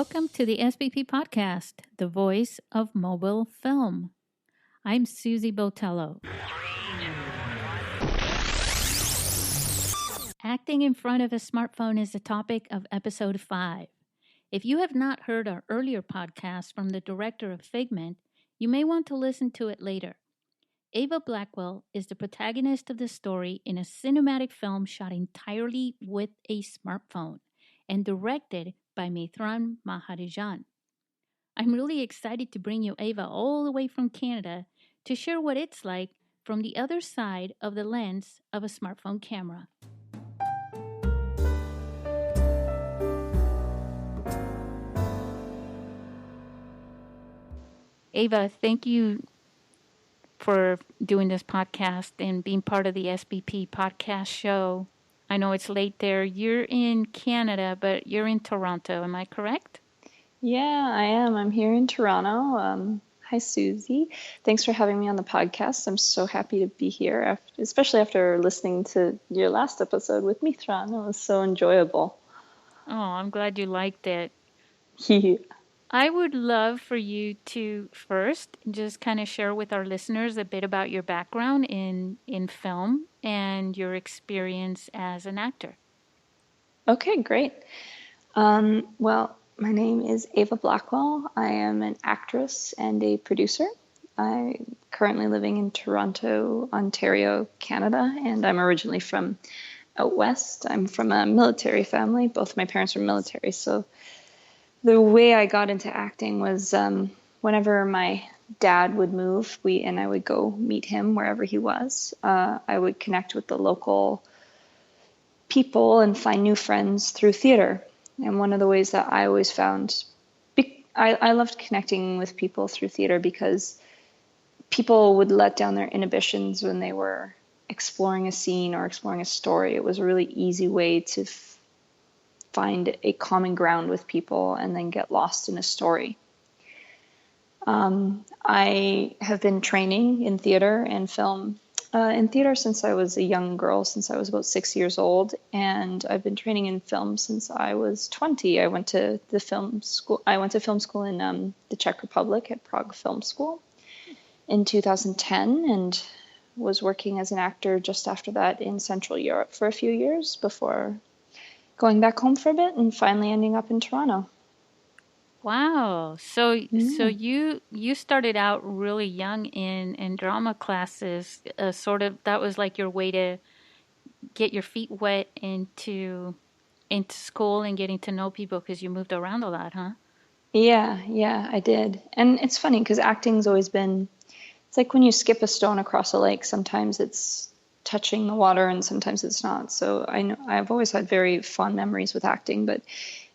Welcome to the SBP podcast, the voice of mobile film. I'm Susy Botello. Acting in front of a smartphone is the topic of episode 5. If you have not heard our earlier podcast from the director of Figment, you may want to listen to it later. Avaah Blackwell is the protagonist of the story in a cinematic film shot entirely with a smartphone and directed by Mithran Maharajan. I'm really excited to bring you Avaah all the way from Canada to share what it's like from the other side of the lens of a smartphone camera. Avaah, thank you for doing this podcast and being part of the SBP podcast show. I know it's late there. You're in Canada, but you're in Toronto. Am I correct? Yeah, I am. I'm here in Toronto. Hi, Susy. Thanks for having me on the podcast. I'm so happy to be here, especially after listening to your last episode with Mithran. It was so enjoyable. Oh, I'm glad you liked it. Yeah. I would love for you to first just kind of share with our listeners a bit about your background in film and your experience as an actor. Okay, great. Well, my name is Avaah Blackwell. I am an actress and a producer. I'm currently living in Toronto, Ontario, Canada, and I'm originally from out west. I'm from a military family. Both my parents were military, so the way I got into acting was whenever my dad would move, and I would go meet him wherever he was. I would connect with the local people and find new friends through theater. And one of the ways that I always found, I loved connecting with people through theater because people would let down their inhibitions when they were exploring a scene or exploring a story. It was a really easy way to find a common ground with people and then get lost in a story. I have been training in theater and film since I was a young girl, since I was about 6 years old, and I've been training in film since I was 20. I went to film school in the Czech Republic at Prague Film School in 2010, and was working as an actor just after that in Central Europe for a few years before going back home for a bit and finally ending up in Toronto. Wow. So you started out really young in drama classes, that was like your way to get your feet wet into school and getting to know people because you moved around a lot, huh? Yeah, I did. And it's funny because acting's always been, it's like when you skip a stone across a lake, sometimes it's touching the water and sometimes it's not. So I know I've always had very fond memories with acting, but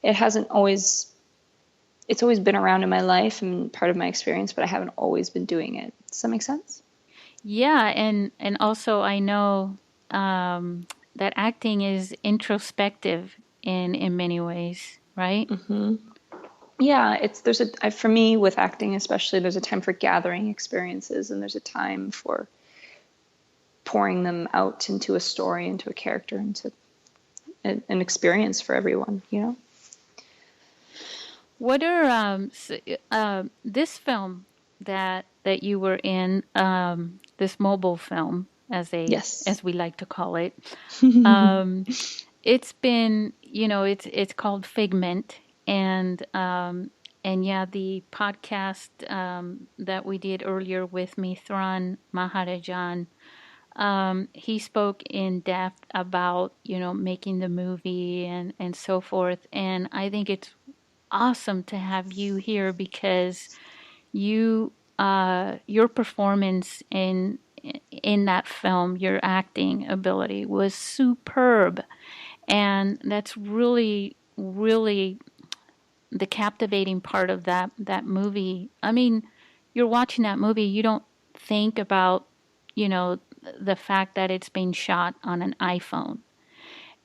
it's always been around in my life and part of my experience, but I haven't always been doing it. Does that make sense? Yeah, and also I know that acting is introspective in many ways, right? Mm-hmm. Yeah, for me with acting especially, there's a time for gathering experiences and there's a time for pouring them out into a story, into a character, into an experience for everyone, you know? What are this film that you were in, this mobile film Yes. as we like to call it, it's been, it's called Figment, and yeah, the podcast that we did earlier with Mithran Maharajan, he spoke in depth about, making the movie and so forth, and I think it's awesome to have you here because your performance in that film, your acting ability was superb, and that's really, really the captivating part of that movie. I mean, you're watching that movie, you don't think about, the fact that it's being shot on an iPhone.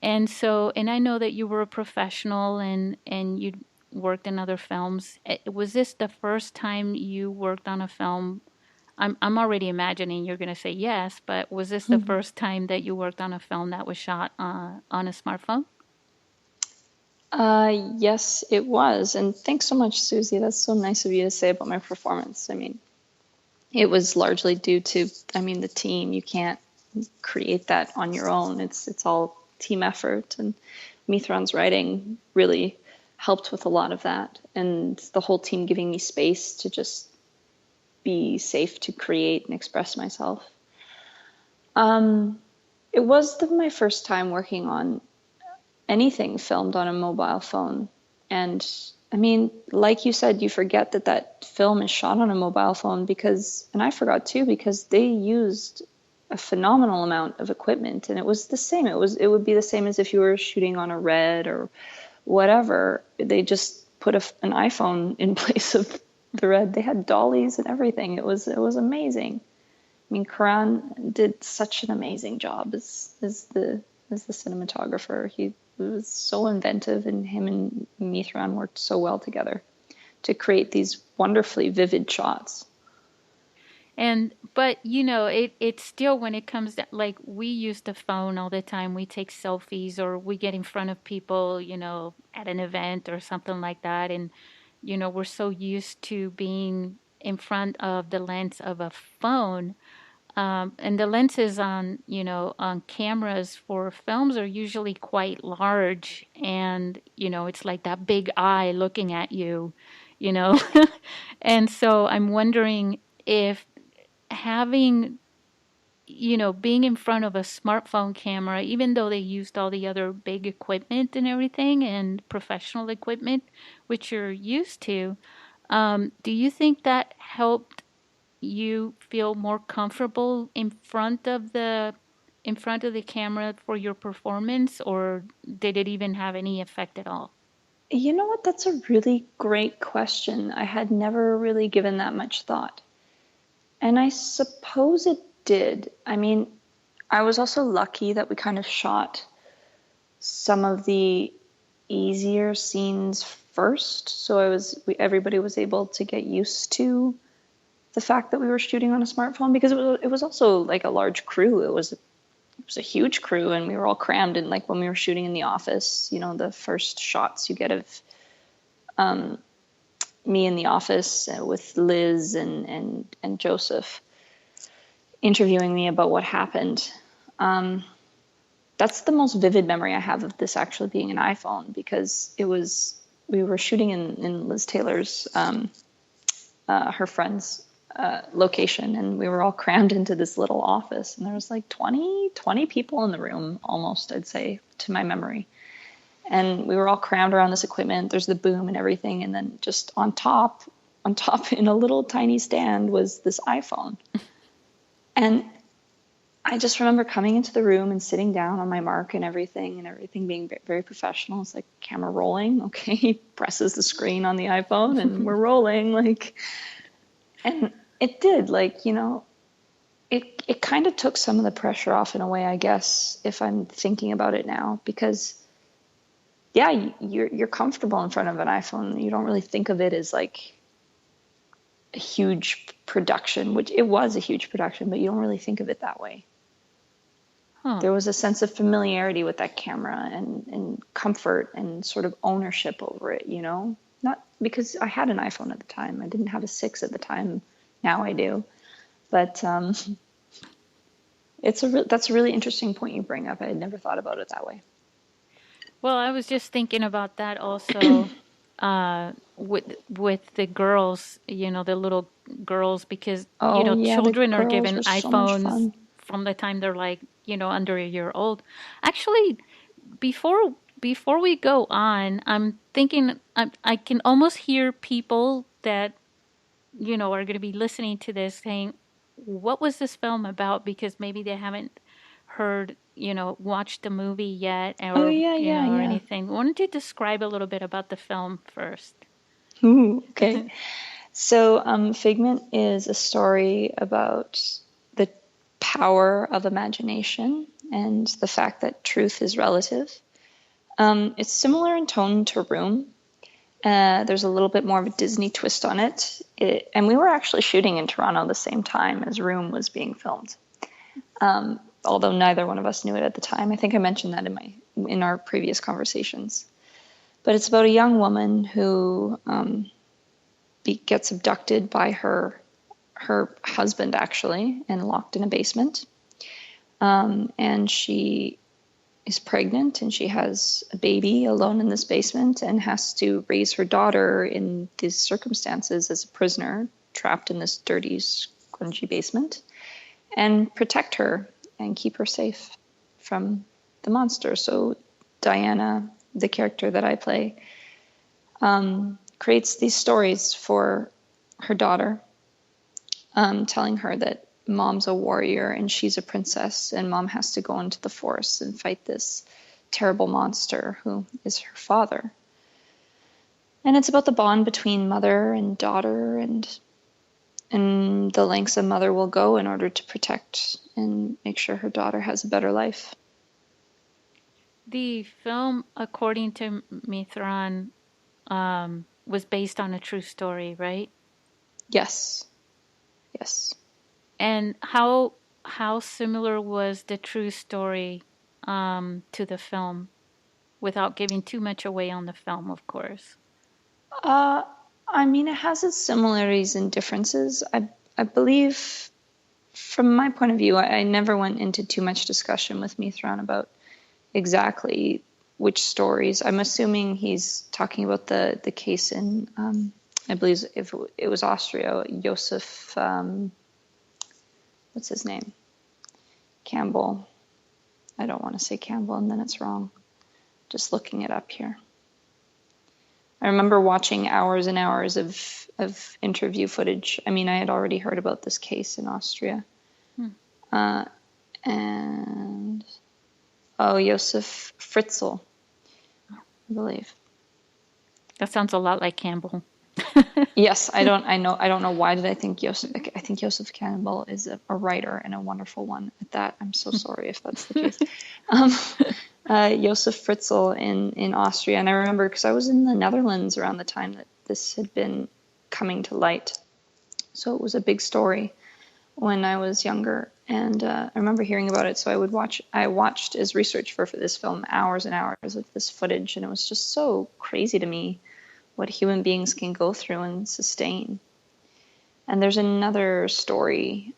And so, and I know that you were a professional and you worked in other films. Was this the first time you worked on a film? I'm already imagining you're going to say yes, but was this the first time that you worked on a film that was shot on a smartphone? Yes, it was. And thanks so much, Susie. That's so nice of you to say about my performance. I mean, it was largely due to, the team. You can't create that on your own. It's all team effort. And Mithran's writing really helped with a lot of that. And the whole team giving me space to just be safe to create and express myself. It was my first time working on anything filmed on a mobile phone. And like you said, you forget that that film is shot on a mobile phone and I forgot too, because they used a phenomenal amount of equipment, and it was the same. It would be the same as if you were shooting on a Red or whatever. They just put an iPhone in place of the Red. They had dollies and everything. It was amazing. Karan did such an amazing job as the cinematographer. He was so inventive, and him and Mithran worked so well together to create these wonderfully vivid shots. But it's still, when it comes to, like, we use the phone all the time. We take selfies, or we get in front of people, at an event or something like that. And, we're so used to being in front of the lens of a phone. And the lenses on cameras for films are usually quite large, and it's like that big eye looking at you, you know. And so I'm wondering if having, being in front of a smartphone camera, even though they used all the other big equipment and everything and professional equipment, which you're used to, do you think that helped you feel more comfortable in front of the camera for your performance, or did it even have any effect at all? You know what? That's a really great question. I had never really given that much thought. And I suppose it did. I was also lucky that we kind of shot some of the easier scenes first. So everybody was able to get used to the fact that we were shooting on a smartphone, because it was also like a large crew. It was a huge crew, and we were all crammed in. Like when we were shooting in the office, the first shots you get of me in the office with Liz and Joseph interviewing me about what happened. That's the most vivid memory I have of this actually being an iPhone, because we were shooting in Liz Taylor's her friend's location, and we were all crammed into this little office, and there was like 20 people in the room, almost, I'd say, to my memory. And we were all crammed around this equipment. There's the boom and everything, and then just on top in a little tiny stand was this iPhone. And I just remember coming into the room and sitting down on my mark and everything being very professional. It's like, camera rolling. Okay. He presses the screen on the iPhone and we're rolling, and it did, it kind of took some of the pressure off in a way, I guess, if I'm thinking about it now, because yeah, you're comfortable in front of an iPhone. You don't really think of it as like a huge production, which it was a huge production, but you don't really think of it that way. Huh. There was a sense of familiarity with that camera and comfort and sort of ownership over it, Not because I had an iPhone at the time. I didn't have a 6 at the time. Now I do. But that's a really interesting point you bring up. I had never thought about it that way. Well, I was just thinking about that also, with the girls, the little girls, because Oh yeah, the children are girls given were so much iPhones fun. from the time they're like, under a year old. Actually, before we go on, I'm thinking I can almost hear people that are going to be listening to this saying, "What was this film about?" Because maybe they haven't heard, watched the movie yet, Oh or yeah, yeah, or yeah. anything. Why don't you describe a little bit about the film first? Ooh, okay. So Figment is a story about the power of imagination and the fact that truth is relative. It's similar in tone to Room. There's a little bit more of a Disney twist on it. And we were actually shooting in Toronto the same time as Room was being filmed. Although neither one of us knew it at the time. I think I mentioned that in our previous conversations. But it's about a young woman who gets abducted by her husband, actually, and locked in a basement. And she is pregnant, and she has a baby alone in this basement and has to raise her daughter in these circumstances as a prisoner, trapped in this dirty, grungy basement, and protect her and keep her safe from the monster. So Diana, the character that I play, creates these stories for her daughter, telling her that mom's a warrior and she's a princess, and mom has to go into the forest and fight this terrible monster who is her father. And it's about the bond between mother and daughter, and the lengths a mother will go in order to protect and make sure her daughter has a better life. The film, according to Mithran, was based on a true story, right? Yes. And how similar was the true story to the film, without giving too much away on the film, of course? I mean, it has its similarities and differences. I believe, from my point of view, I never went into too much discussion with Mithran about exactly which stories. I'm assuming he's talking about the case in, I believe if it was Austria, Joseph, what's his name? Campbell. I don't want to say Campbell and then it's wrong. Just looking it up here. I remember watching hours and hours of interview footage. I mean, I had already heard about this case in Austria. And Joseph Fritzl, I believe. That sounds a lot like Campbell. Yes, I don't know why did I think Joseph. I think Joseph Campbell is a writer and a wonderful one at that. I'm so sorry if that's the case. Joseph Fritzl in Austria, and I remember because I was in the Netherlands around the time that this had been coming to light, so it was a big story when I was younger, and I remember hearing about it. So I watched as research for this film hours and hours of this footage, and it was just so crazy to me what human beings can go through and sustain. And there's another story,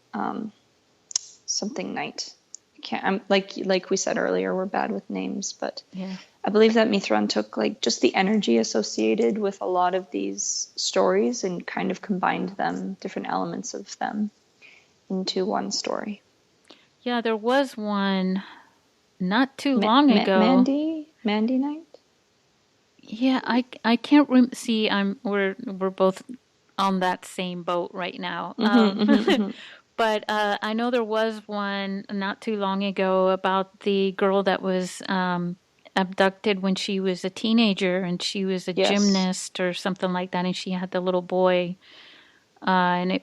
something night. I'm like we said earlier, we're bad with names, but yeah. I believe that Mithran took like just the energy associated with a lot of these stories and kind of combined them, different elements of them, into one story. Yeah, there was one not too long ago. Mandy Night. Yeah, I can't see. We're both on that same boat right now. But I know there was one not too long ago about the girl that was abducted when she was a teenager, and she was a gymnast or something like that, and she had the little boy, and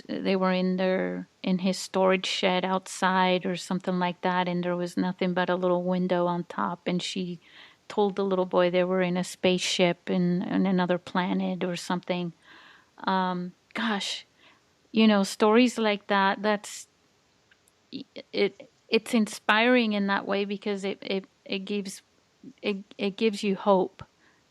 they were in his storage shed outside or something like that, and there was nothing but a little window on top, and she told the little boy they were in a spaceship in another planet or something. Gosh, stories like that, it's inspiring in that way, because it gives you hope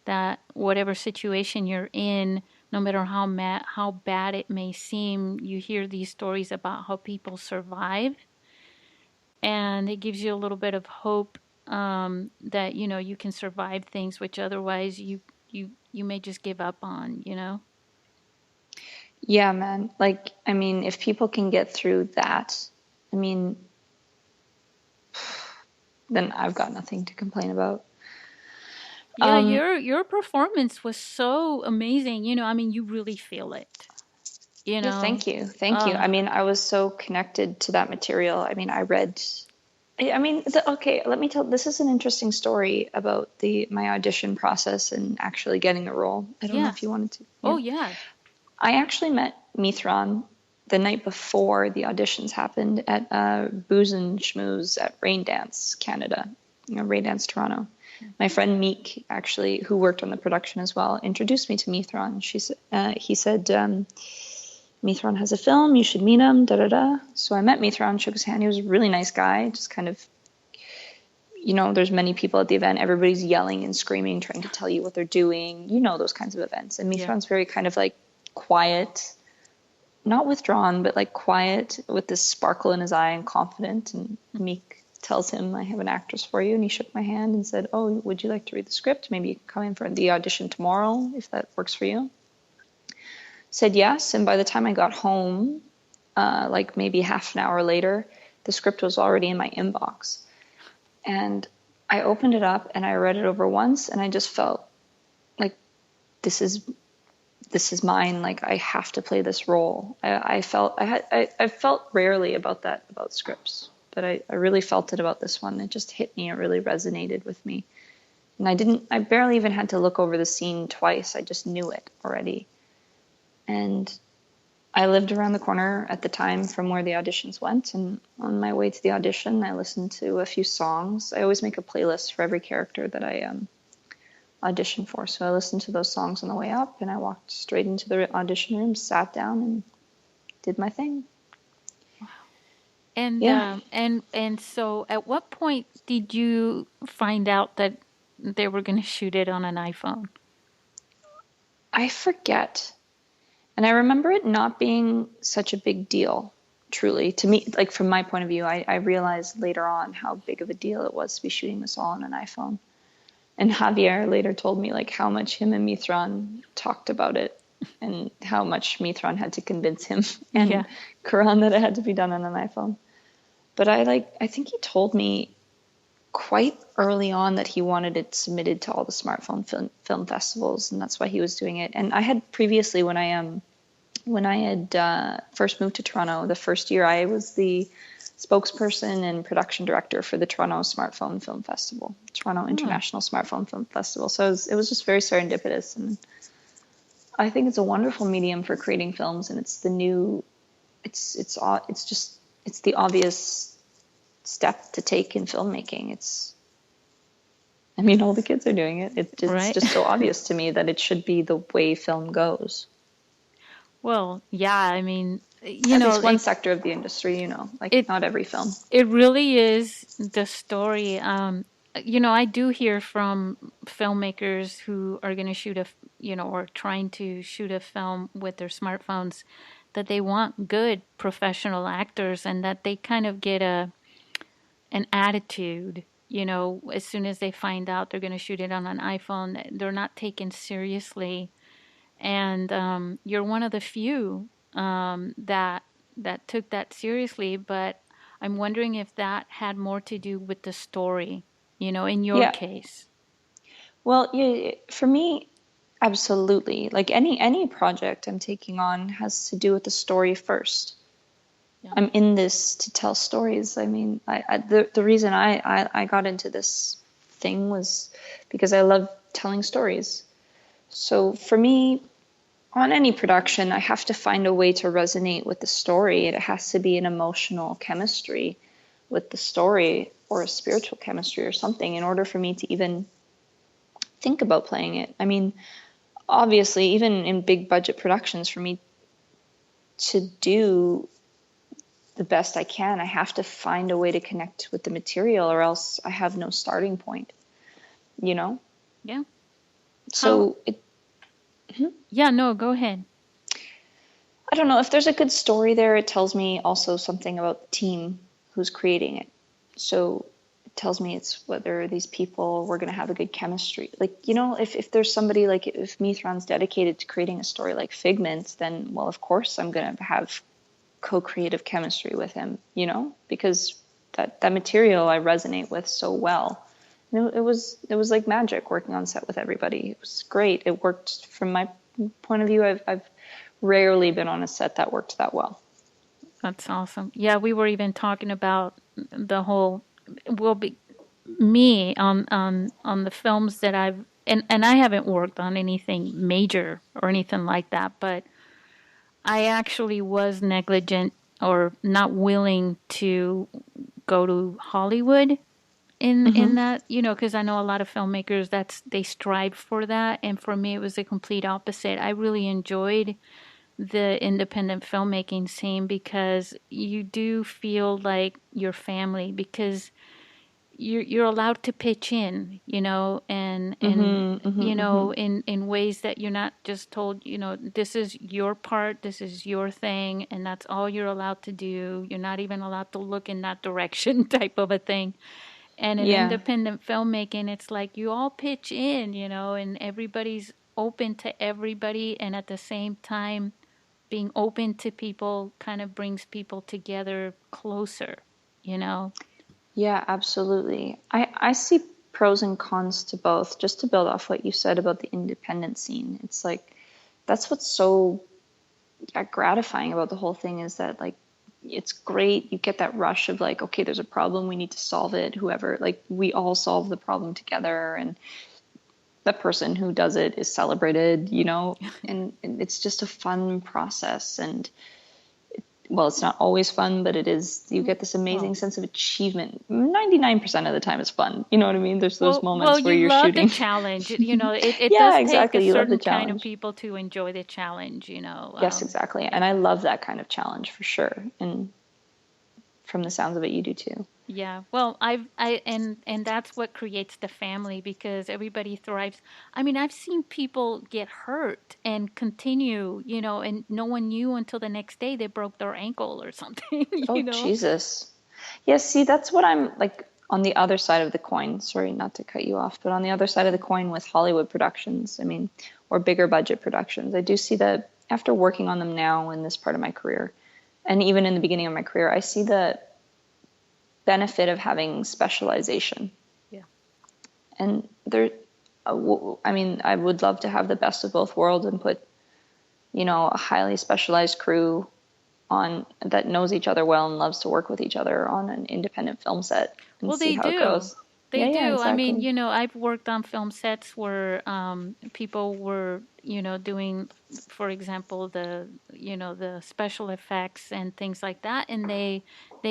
that whatever situation you're in, no matter how bad it may seem, you hear these stories about how people survive, and it gives you a little bit of hope, that you can survive things which otherwise you may just give up on. Yeah, man. Like, I mean, if people can get through that, I mean, then I've got nothing to complain about. Yeah, your performance was so amazing. I mean, you really feel it. Yeah, thank you. I mean, I was so connected to that material. I mean, okay, let me tell. This is an interesting story about my audition process and actually getting the role. I don't know if you wanted to. Yeah. Oh yeah. I actually met Mithran the night before the auditions happened at Booze and Schmooze at Rain Dance Canada, Rain Dance Toronto. My friend Meek, actually, who worked on the production as well, introduced me to Mithran. He said, Mithran has a film, you should meet him, da-da-da. So I met Mithran, shook his hand. He was a really nice guy, just kind of, there's many people at the event. Everybody's yelling and screaming, trying to tell you what they're doing. Those kinds of events. And Yeah. Mithran's very kind of like quiet, not withdrawn, but like quiet with this sparkle in his eye and confident. And Meek tells him, I have an actress for you. And he shook my hand and said, oh, would you like to read the script? Maybe you can come in for the audition tomorrow if that works for you. Said yes. And by the time I got home, like maybe half an hour later, the script was already in my inbox. And I opened it up and I read it over once, and I just felt like this is mine. Like I have to play this role. I felt rarely about that about scripts, but I really felt it about this one. It just hit me. It really resonated with me. And I barely even had to look over the scene twice. I just knew it already. And I lived around the corner at the time from where the auditions went. And on my way to the audition, I listened to a few songs. I always make a playlist for every character that I audition for. So I listened to those songs on the way up, and I walked straight into the audition room, sat down, and did my thing. And Yeah. and so at what point did you find out that they were going to shoot it on an iPhone? I forget. And I remember it not being such a big deal, truly. To me, like from my point of view, I realized later on how big of a deal it was to be shooting this all on an iPhone. And Javier later told me like how much him and Mithran talked about it, and how much Mithran had to convince him and Karan that it had to be done on an iPhone. But I think he told me quite early on that he wanted it submitted to all the smartphone film festivals, and that's why he was doing it. And I had previously, when I had first moved to Toronto, the first year I was the spokesperson and production director for the Toronto Smartphone Film Festival, Toronto International Smartphone Film Festival. So it was just very serendipitous, and I think it's a wonderful medium for creating films, and it's the obvious step to take in filmmaking. All the kids are doing it. It's just so obvious to me that it should be the way film goes. Well, yeah, at least one sector of the industry, not every film. It really is the story. I do hear from filmmakers who are going to shoot or trying to shoot a film with their smartphones, that they want good professional actors, and that they kind of get an attitude, as soon as they find out they're going to shoot it on an iPhone, they're not taken seriously. And you're one of the few that took that seriously. But I'm wondering if that had more to do with the story, in your case. Well, yeah, for me, absolutely. Like any project I'm taking on has to do with the story first. Yeah. I'm in this to tell stories. The reason I got into this thing was because I love telling stories. So for me, on any production, I have to find a way to resonate with the story. It has to be an emotional chemistry with the story, or a spiritual chemistry or something, in order for me to even think about playing it. Obviously, even in big budget productions, for me to do the best I can, I have to find a way to connect with the material, or else I have no starting point, Yeah. So Yeah, no, go ahead. I don't know, if there's a good story there, it tells me also something about the team who's creating it. So it tells me it's whether these people were going to have a good chemistry. Like, if there's somebody, like if Mithran's dedicated to creating a story like Figment, then, well, of course I'm going to have co-creative chemistry with him, because that material I resonate with so well. And it was like magic working on set with everybody. It was great. It worked from my point of view. I've rarely been on a set that worked that well. That's awesome. Yeah, we were even talking about the whole, me on the films that and I haven't worked on anything major or anything like that, but I actually was negligent or not willing to go to Hollywood in that, because I know a lot of filmmakers they strive for that, and for me it was the complete opposite. I really enjoyed the independent filmmaking scene because you do feel like your family, because you're allowed to pitch in, and Mm-hmm, mm-hmm, mm-hmm. in ways that you're not just told, this is your part, this is your thing, and that's all you're allowed to do. You're not even allowed to look in that direction, type of a thing. And in Yeah. independent filmmaking, it's like you all pitch in, and everybody's open to everybody, and at the same time, being open to people kind of brings people together closer, you know? Yeah, absolutely. I see pros and cons to both. Just to build off what you said about the independent scene, it's like that's what's so gratifying about the whole thing is that like it's great. You get that rush of like, okay, there's a problem, we need to solve it. Whoever, like, we all solve the problem together, and the person who does it is celebrated, and it's just a fun process. And well, it's not always fun, but it is, you get this amazing Well, sense of achievement. 99% of the time it's fun. You know what I mean? There's those well, moments where you you're love the shooting. challenge. It Yeah, does take a exactly. You love the certain kind of challenge. people to enjoy the challenge. Yes, exactly. And I love that kind of challenge for sure. And from the sounds of it, you do too. Yeah, well, and that's what creates the family, because everybody thrives. I mean, I've seen people get hurt and continue, and no one knew until the next day they broke their ankle or something, Oh, you know? Jesus. Yes, see, that's what I'm like on the other side of the coin. Sorry, not to cut you off, but on the other side of the coin with Hollywood productions, I mean, or bigger budget productions, I do see that after working on them now in this part of my career, and even in the beginning of my career, I see the benefit of having specialization. Yeah. And there, I mean, I would love to have the best of both worlds and put, a highly specialized crew on that knows each other well and loves to work with each other on an independent film set and Well, see they how it do. goes. They Yeah, yeah, do. I mean, exactly. I've worked on film sets where people were, doing, for example, the special effects and things like that, and they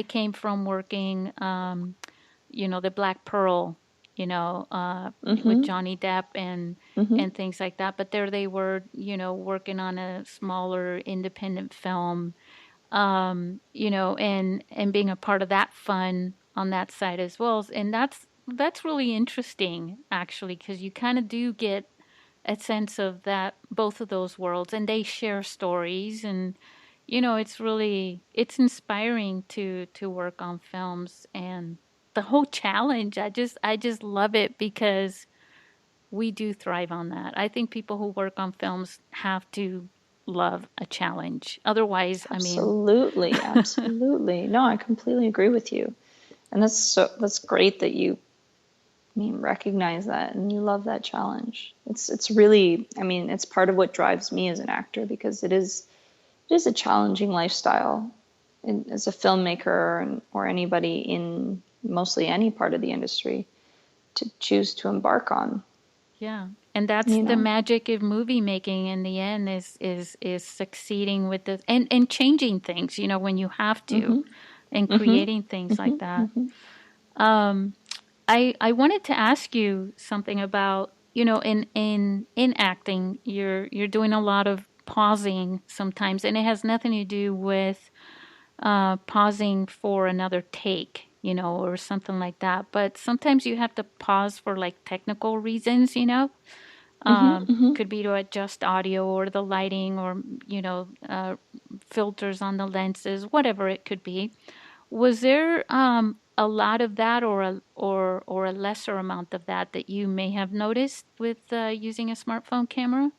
came from working, the Black Pearl, with Mm-hmm. Johnny Depp Mm-hmm. and things like that. But there they were, working on a smaller independent film, and being a part of that fun on that side as well. And that's really interesting, actually, because you kind of do get a sense of that, both of those worlds, and they share stories. And it's inspiring to work on films, and the whole challenge. I just love it, because we do thrive on that. I think people who work on films have to love a challenge. Otherwise, I mean, Absolutely, absolutely. No, I completely agree with you. And that's great that you, I mean, recognize that and you love that challenge. It's really, I mean, it's part of what drives me as an actor because it is a challenging lifestyle as a filmmaker or anybody in mostly any part of the industry to choose to embark on, yeah. And that's you the know. magic of movie making in the end, is succeeding with the and changing things, when you have to, Mm-hmm. and Mm-hmm. creating things Mm-hmm. like that. Mm-hmm. Um, I wanted to ask you something about, in acting, you're doing a lot of pausing sometimes, and it has nothing to do with pausing for another take, or something like that. But sometimes you have to pause for like technical reasons, Mm-hmm. could be to adjust audio or the lighting, or, filters on the lenses, whatever it could be. Was there a lot of that, or a lesser amount of that you may have noticed with using a smartphone camera?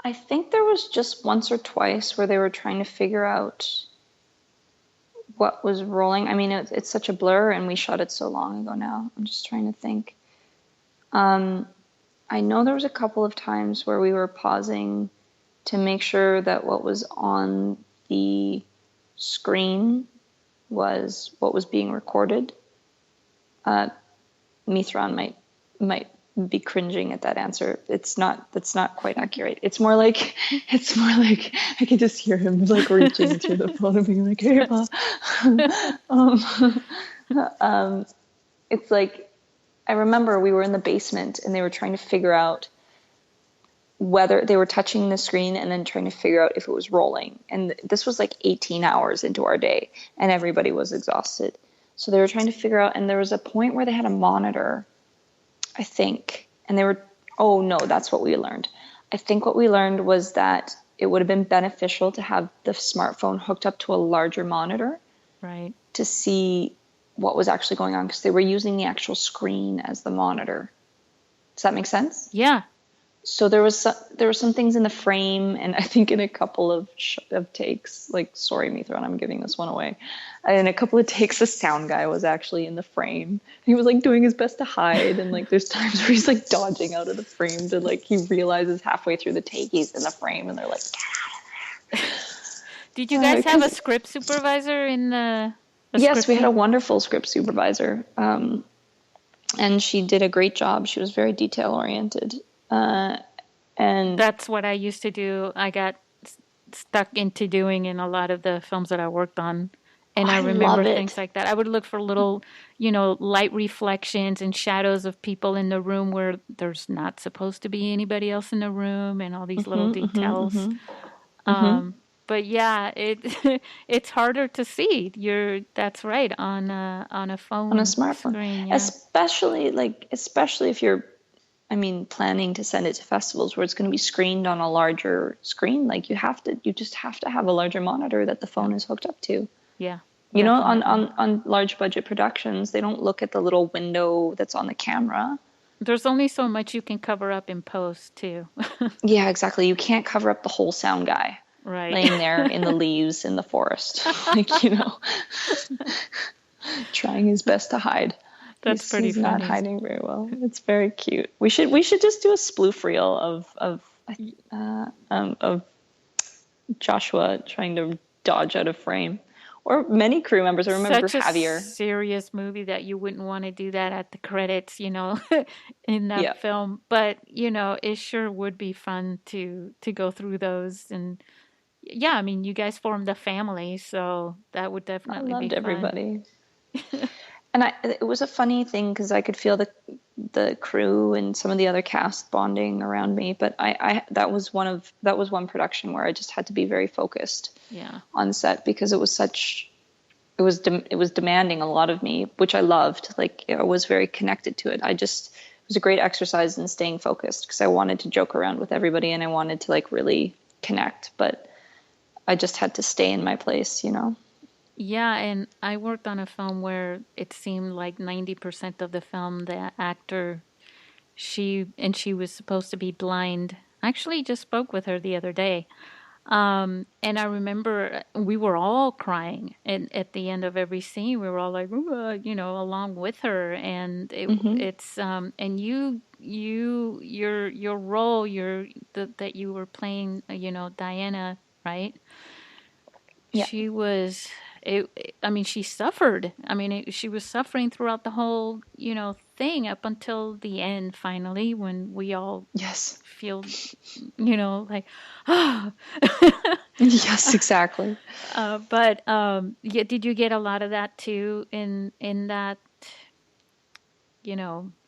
I think there was just once or twice where they were trying to figure out what was rolling. I mean, it's such a blur, and we shot it so long ago now. I'm just trying to think. Um, I know there was a couple of times where we were pausing to make sure that what was on the screen was what was being recorded. Uh, Mithran might be cringing at that answer. That's not quite accurate. It's more like I can just hear him like reaching through the phone and being like, "Hey, Pa." um, it's like I remember we were in the basement and they were trying to figure out whether they were touching the screen and then trying to figure out if it was rolling. And this was like 18 hours into our day, and everybody was exhausted. So they were trying to figure out, and there was a point where they had a monitor, I think, and they were, oh no, that's what we learned. I think what we learned was that it would have been beneficial to have the smartphone hooked up to a larger monitor, Right. to see what was actually going on, because they were using the actual screen as the monitor. Does that make sense? Yeah. So there were some things in the frame, and I think in a couple of takes, like, sorry, Mithran, I'm giving this one away. In a couple of takes, the sound guy was actually in the frame. He was like doing his best to hide, and like there's times where he's like dodging out of the frame to, like, he realizes halfway through the take he's in the frame, and they're like, get out of there. Did you guys have a script supervisor in the? Yes, we had a wonderful script supervisor, and she did a great job. She was very detail oriented. And that's what I used to do. I got stuck into doing in a lot of the films that I worked on. And I remember things like that. I would look for little, light reflections and shadows of people in the room where there's not supposed to be anybody else in the room, and all these little details. But yeah, it's harder to see. That's right, on a phone, on a smartphone screen, yeah. especially if you're, planning to send it to festivals where it's going to be screened on a larger screen. Like, you just have to have a larger monitor that the phone is hooked up to. Yeah. On large budget productions, they don't look at the little window that's on the camera. There's only so much you can cover up in post too. Yeah, exactly. You can't cover up the whole sound guy. Right. Laying there in the leaves in the forest, trying his best to hide. That's pretty funny. He's not hiding very well. It's very cute. We should just do a sploof reel of Joshua trying to dodge out of frame, or many crew members. I remember Javier. Such a serious movie that you wouldn't want to do that at the credits, in that film. But it sure would be fun to go through those. And yeah, you guys formed a family, so that would definitely be fun. I loved everybody. And it was a funny thing because I could feel the crew and some of the other cast bonding around me. But that was one production where I just had to be very focused on set, because it was demanding a lot of me, which I loved. Like, I was very connected to it. It was a great exercise in staying focused, because I wanted to joke around with everybody and I wanted to, like, really connect, but I just had to stay in my place, Yeah, and I worked on a film where it seemed like 90% of the film, the actor, she was supposed to be blind. I actually just spoke with her the other day. And I remember we were all crying at the end of every scene. We were all like, along with her. And it's, and your role, that you were playing, Diana, right? Yeah. She was, she suffered. She was suffering throughout the whole, thing up until the end, finally, when we all feel, like, ah. Yes, exactly. But did you get a lot of that too in that,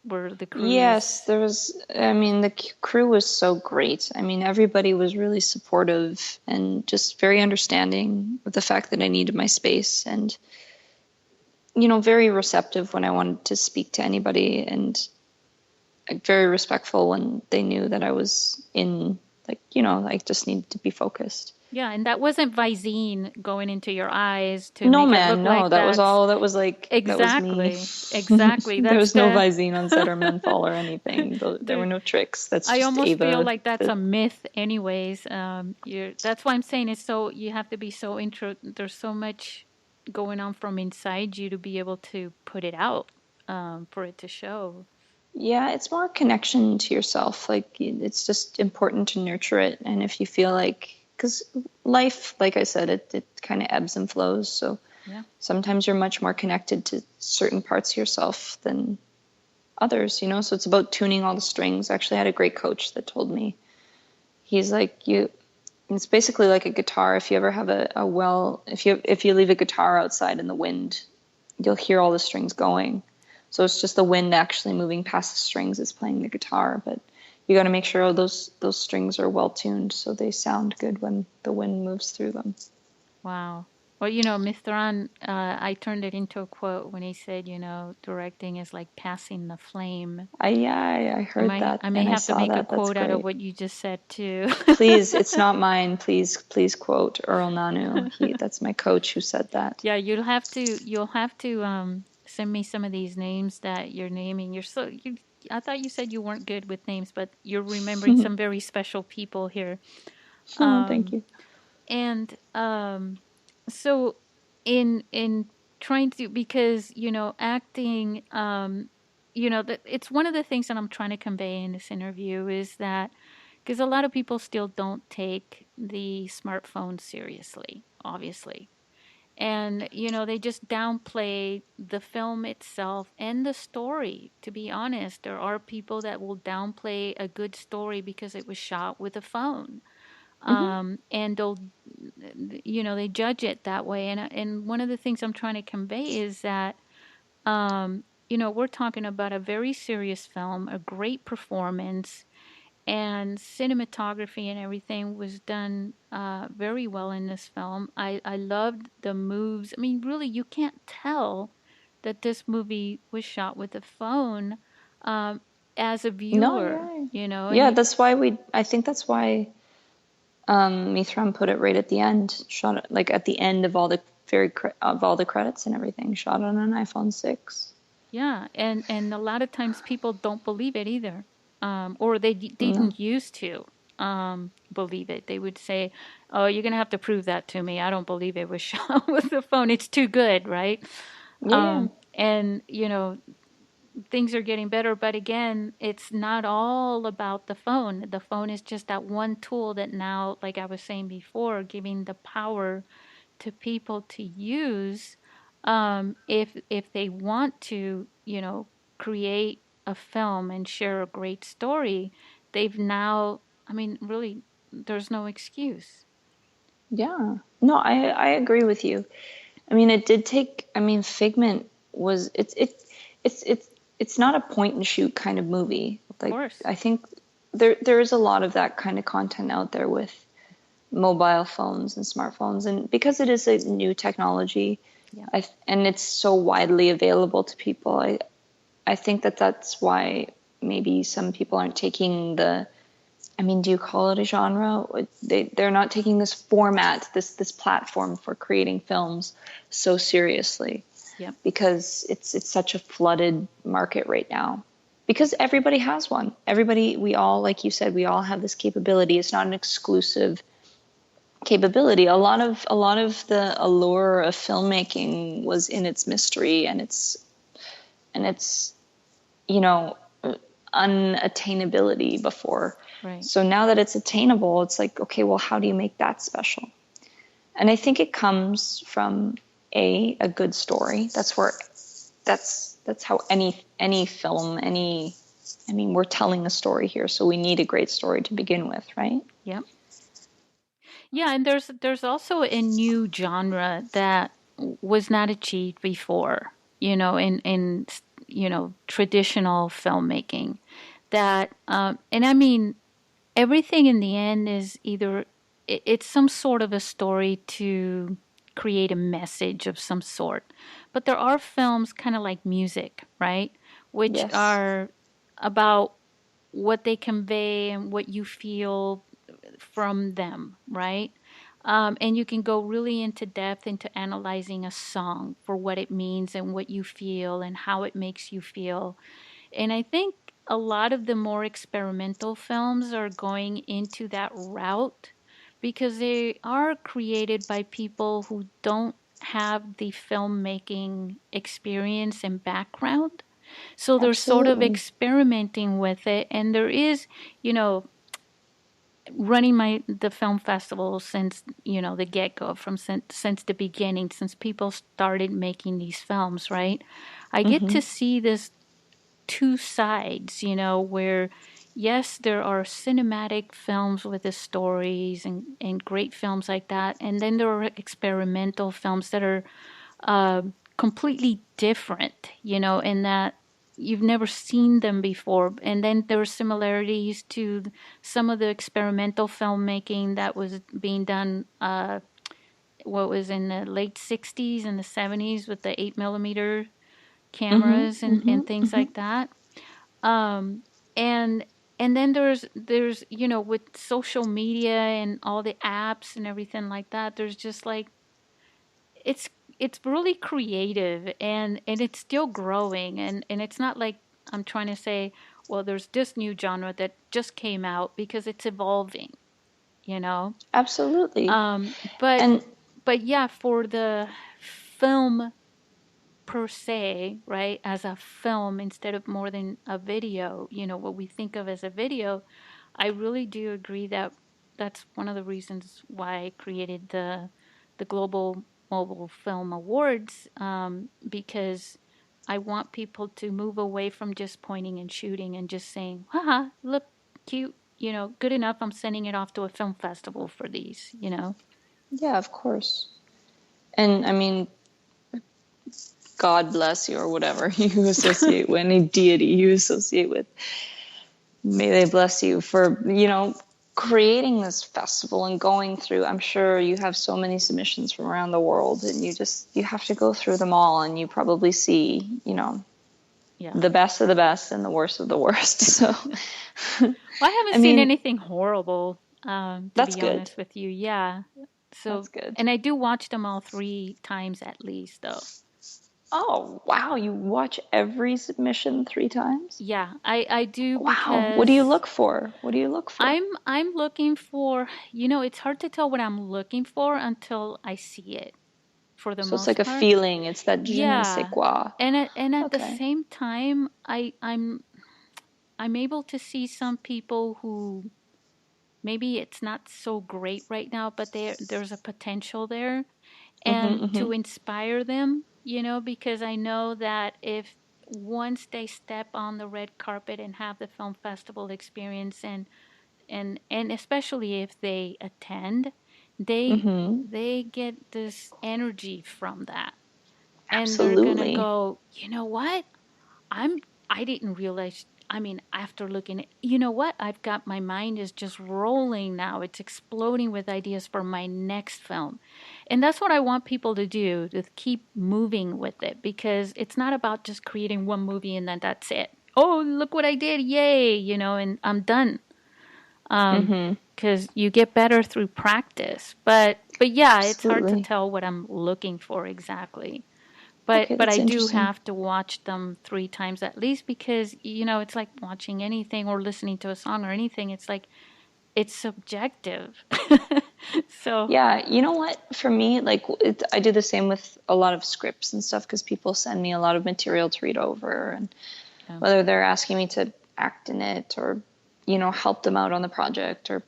where the crew? Yes, there was. The crew was so great. Everybody was really supportive and just very understanding of the fact that I needed my space, and very receptive when I wanted to speak to anybody, and very respectful when they knew that I was in, I just needed to be focused. Yeah, and that wasn't Visine going into your eyes to no, make man, it look no, like that was all. That was like exactly, that was me. Exactly. There was no Visine on set or menthol or anything. There were no tricks. That's just I almost Ava. feel like that's a myth, anyways. That's why I'm saying it's so. You have to be so There's so much going on from inside you to be able to put it out, for it to show. Yeah, it's more connection to yourself. Like, it's just important to nurture it. And if you feel like, because life, like I said, it kind of ebbs and flows. So sometimes you're much more connected to certain parts of yourself than others, So it's about tuning all the strings. I actually had a great coach that told me, he's like, it's basically like a guitar. If you ever have if you leave a guitar outside in the wind, you'll hear all the strings going. So it's just the wind actually moving past the strings is playing the guitar, but you got to make sure those strings are well tuned so they sound good when the wind moves through them. Wow. Well, Mithran, I turned it into a quote when he said, directing is like passing the flame. I I heard might, that I may and I have to saw make a that. That's quote out of great. what you just said too. Please, it's not mine. Please quote Earl Nanu. That's my coach who said that. Yeah, you'll have to send me some of these names that you're naming. I thought you said you weren't good with names, but you're remembering some very special people here. Oh, thank Um, you. and so in trying to, because acting, that it's one of the things that I'm trying to convey in this interview is that because a lot of people still don't take the smartphone seriously, obviously. And they just downplay the film itself and the story. To be honest, there are people that will downplay a good story because it was shot with a phone. Hmm. And they judge it that way. And one of the things I'm trying to convey is that we're talking about a very serious film, a great performance, and cinematography and everything was done very well in this film. I loved the moves. I mean, really, you can't tell that this movie was shot with a phone um, as a No, viewer, yeah, and yeah. That's why I think that's why Mithran put it right at the end. Shot it like at the end of of all the credits and everything. Shot on an iPhone 6. yeah, and a lot of times people don't believe it either, or they No. didn't used to believe it. They would say, "Oh, you're gonna have to prove that to me. I don't believe it was shot with the phone. It's too good, right?" Yeah, yeah. And things are getting better, but again, it's not all about the phone. The phone is just that one tool that now, like I was saying before, giving the power to people to use if they want to, create a film and share a great story. They've now, I mean, really, there's no excuse. Yeah. No, I agree with you. I mean, it did take. I mean, Figment was it's it's it's not a point and shoot kind of movie. Of Like course. I think there is a lot of that kind of content out there with mobile phones and smartphones, and because it is a new technology, Yeah, and it's so widely available to people, I think that's why maybe some people aren't taking the. I mean, do you call it a genre? They're not taking this format, this platform for creating films so seriously yeah, because it's such a flooded market right now. Because everybody has one. Everybody, we all, like you said, we all have this capability. It's not an exclusive capability. A lot of the allure of filmmaking was in its mystery and its you know unattainability before. right. So now that it's attainable, it's like, okay, well, how do you make that special? And I think it comes from a good story. That's how any film, any I mean, we're telling a story here, so we need a great story to begin with, right? Yeah. Yeah, and there's also a new genre that was not achieved before, in traditional filmmaking. That and I mean everything in the end is either it's some sort of a story to create a message of some sort. But there are films kind of like music, right? Which Yes, are about what they convey and what you feel from them, right? And you can go really into depth into analyzing a song for what it means and what you feel and how it makes you feel. And I think a lot of the more experimental films are going into that route because they are created by people who don't have the filmmaking experience and background. So they're sort of absolutely. experimenting with it. And there is, you know, running the film festival since the get-go, from since the beginning, since people started making these films, right? I get Hmm. to see this two sides, where yes, there are cinematic films with the stories and great films like that, and then there are experimental films that are completely different, in that you've never seen them before. And then there are similarities to some of the experimental filmmaking that was being done, what was in the late 60s and the 70s with the 8 millimeter Mm-hmm. cameras Mm-hmm. and things Mm-hmm. like that. Um, and and then there's with social media and all the apps and everything like that, there's just like it's it's really creative, and it's still growing, and it's not like I'm trying to say, well, there's this new genre that just came out, because it's evolving, you know. Absolutely. Um, but And but yeah, for the film per se, right, as a film instead of more than a video, what we think of as a video, I really do agree that that's one of the reasons why I created the Global Mobile Film Awards, because I want people to move away from just pointing and shooting and just saying, haha, look cute, good enough. I'm sending it off to a film festival for these. yeah, of course. And I mean, God bless you or whatever you associate with, any deity you associate with. May they bless you for, creating this festival and going through. I'm sure you have so many submissions from around the world, and you have to go through them all, and you probably see, Yeah. the best of the best and the worst of the worst. So, Well, I haven't I seen mean, anything horrible, to that's be good. honest with you. Yeah. That's So, good. and I do watch them all 3 times at least, though. Oh, wow. You watch every submission 3 times? Yeah, I do, Wow. What do you because look for? What do you look for? I'm looking for, it's hard to tell what I'm looking for until I see it, for the So it's like most a part. feeling. It's that je ne sais Yeah. quoi. And at the Okay. same time, I'm able to see some people who maybe it's not so great right now, but there's a potential there, Mm-hmm, and mm-hmm, to inspire them, because I know that if once they step on the red carpet and have the film festival experience, and especially if they attend, they mm-hmm. they get this energy from that, and they're gonna Absolutely. go, you know what? I'm I didn't realize, I mean, after looking at, you know what? I've got, my mind is just rolling now. It's exploding with ideas for my next film. And that's what I want people to do, to keep moving with it, because it's not about just creating one movie and then that's it. Oh, look what I did. Yay, and I'm done. Mm-hmm. Because you get better through practice. But yeah, it's hard to Absolutely. tell what I'm looking for exactly. Okay, But that's I do interesting. have to watch them 3 times at least, because it's like watching anything or listening to a song or anything. It's like it's subjective. So Yeah, you know what? For me, like I do the same with a lot of scripts and stuff because people send me a lot of material to read over, and yeah. whether they're asking me to act in it or, help them out on the project or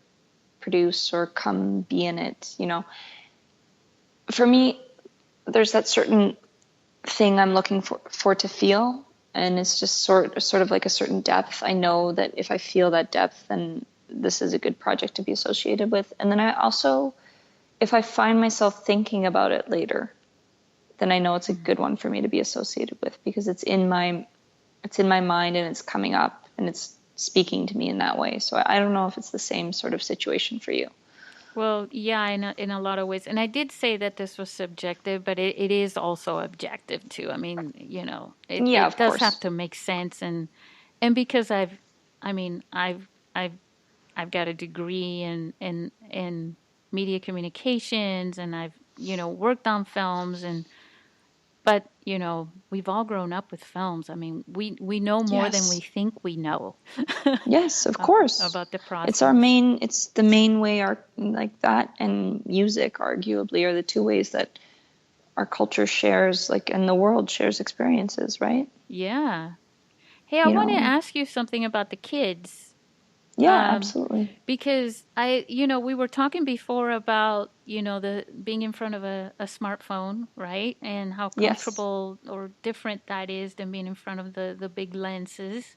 produce or come be in it, for me, there's that certain thing I'm looking for to feel, and it's just sort of like a certain depth. I know that if I feel that depth, then this is a good project to be associated with. And then I also, if I find myself thinking about it later, then I know it's a Mm. good one for me to be associated with because it's in my mind and it's coming up and it's speaking to me in that way. So I don't know if it's the same sort of situation for you. Well, yeah, in a lot of ways. And I did say that this was subjective, but it is also objective too. I mean, it, Yeah, it of does have course. to make sense, and because I mean, I've I've got a degree in media communications, and I've, worked on films, but we've all grown up with films. I mean, we know more than we Yes. think we know Yes, of course. about the It's our process. main, it's the main way our, like that and music arguably are the two ways that our culture shares, like, and the world shares experiences, right? Yeah. Hey, I You want to know, ask you something about the kids. yeah, Um, absolutely. because we were talking before about, the being in front of a smartphone, right? And how Yes. comfortable or different that is than being in front of the big lenses.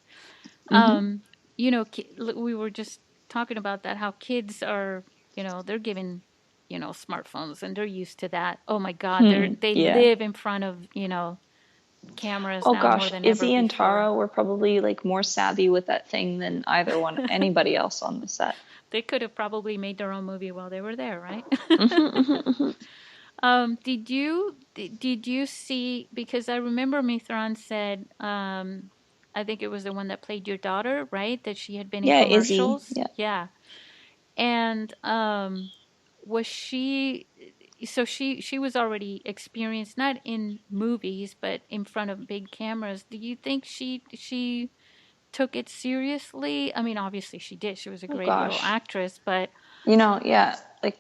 Mm-hmm. Um, we were just talking about that, how kids are, they're given, smartphones, and they're used to that. Oh my God, they Yeah. live in front of, cameras Oh now more gosh, than ever Izzy and before. Tara were probably like more savvy with that thing than anybody else on the set. They could have probably made their own movie while they were there, right? Hmm. Did you see, because I remember Mithran said, I think it was the one that played your daughter, right? That she had been in Yeah, Izzy. commercials. Yeah. Yeah. And was she, so she was already experienced not in movies but in front of big cameras. Do you think she took it seriously? I mean, obviously she did. She was a Oh great little gosh. actress, but Yeah, like,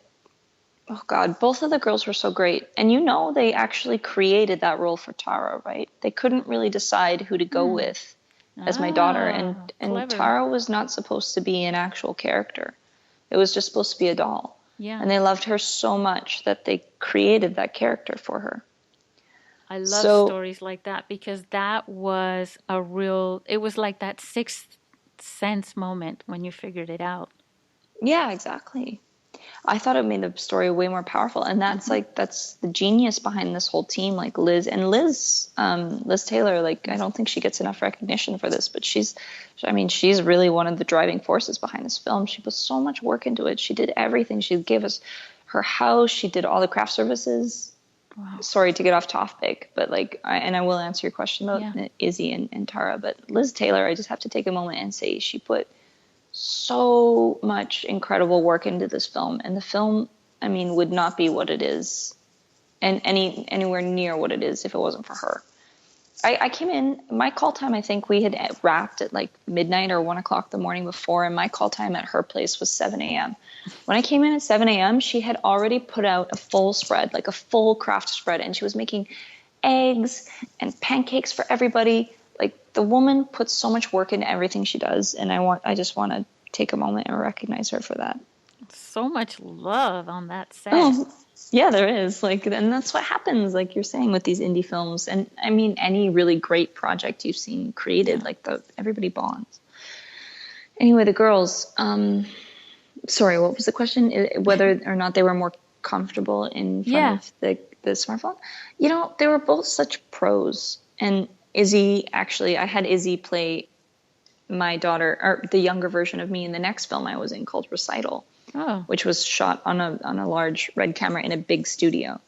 oh God, both of the girls were so great. And they actually created that role for Tara, right? They couldn't really decide who to go hmm. with as my daughter. Ah, And clever. Tara was not supposed to be an actual character. It was just supposed to be a doll. Yeah. And they loved her so much that they created that character for her. I love So, stories like that because that was it was like that sixth sense moment when you figured it out. yeah, exactly. I thought it made the story way more powerful, and Hmm. that's the genius behind this whole team. Like Liz Taylor. Like, I don't think she gets enough recognition for this, but she's really one of the driving forces behind this film. She put so much work into it. She did everything. She gave us her house. She did all the craft services. Wow. Sorry to get off topic, but I will answer your question about Yeah. Izzy and Tara. But Liz Taylor, I just have to take a moment and say she put so much incredible work into this film, and the film, I mean, would not be what it is, and anywhere near what it is if it wasn't for her. I came in, my call time, I think we had wrapped at like midnight or 1 o'clock the morning before, and my call time at her place was 7 a.m. When I came in at 7 a.m., she had already put out a full spread, like a full craft spread, and she was making eggs and pancakes for everybody. Like, the woman puts so much work into everything she does, and I just want to take a moment and recognize her for that. So much love on that set. Oh, yeah, there is. Like, and that's what happens, like you're saying, with these indie films. And I mean, any really great project you've seen created, Yeah. like everybody bonds. Anyway, the girls, sorry, what was the question? Whether or not they were more comfortable in front Yeah. of the smartphone? They were both such pros. And Izzy, actually, I had Izzy play my daughter, or the younger version of me, in the next film I was in called Recital, Oh, which was shot on a large red camera in a big studio.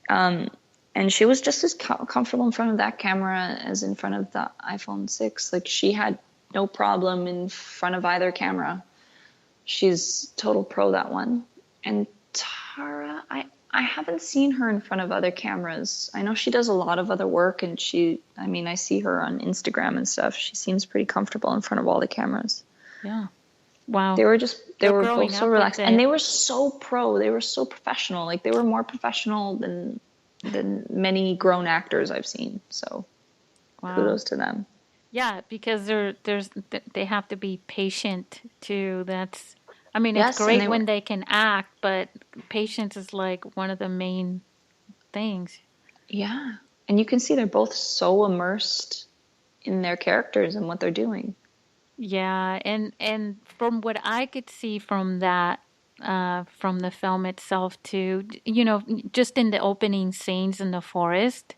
And she was just as comfortable in front of that camera as in front of the iPhone 6. Like, she had no problem in front of either camera. She's total pro, that one. And Tara, I haven't seen her in front of other cameras. I know she does a lot of other work, and I see her on Instagram and stuff. She seems pretty comfortable in front of all the cameras. yeah. Wow. They You're were both growing so up with relaxed, and it. they were so pro. They were so professional. Like, they were more professional than many grown actors I've seen. So Wow. kudos to them. Yeah, because they have to be patient too. I mean, it's Yes, and great they were, when they can act, but patience is like one of the main things. yeah. And you can see they're both so immersed in their characters and what they're doing. Yeah, and from what I could see from that, from the film itself too, just in the opening scenes in the forest,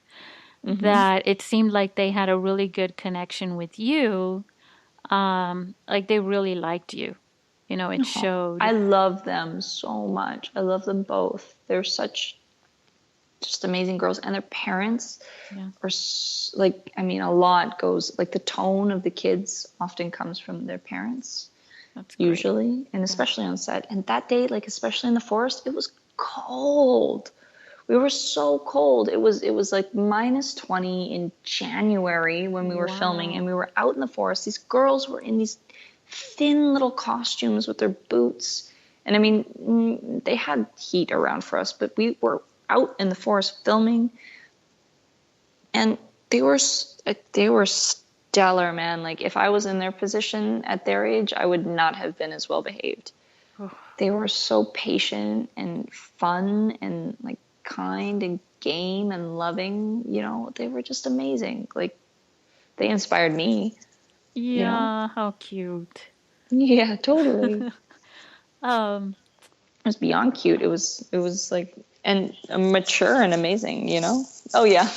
Hmm. that it seemed like they had a really good connection with you. Like they really liked you. It Oh, I showed. love them so much. I love them both. They're such just amazing girls, and their parents Yeah, are like, I mean, a lot goes, like, the tone of the kids often comes from their parents, that's great. usually, and Yeah. especially on set. And that day, like, especially in the forest, it was cold. We were so cold. It was like -20 in January when we were filming, and Wow. we were out in the forest. These girls were in these thin little costumes with their boots. And I mean, they had heat around for us, but we were out in the forest filming, and they were stellar, man. Like, if I was in their position at their age, I would not have been as well behaved. They were so patient and fun and, like, kind and game and loving. They were just amazing. Like, they inspired me. You know. Yeah, how cute. Yeah, totally. Um, It was beyond cute. It was like, and mature and amazing. Oh yeah.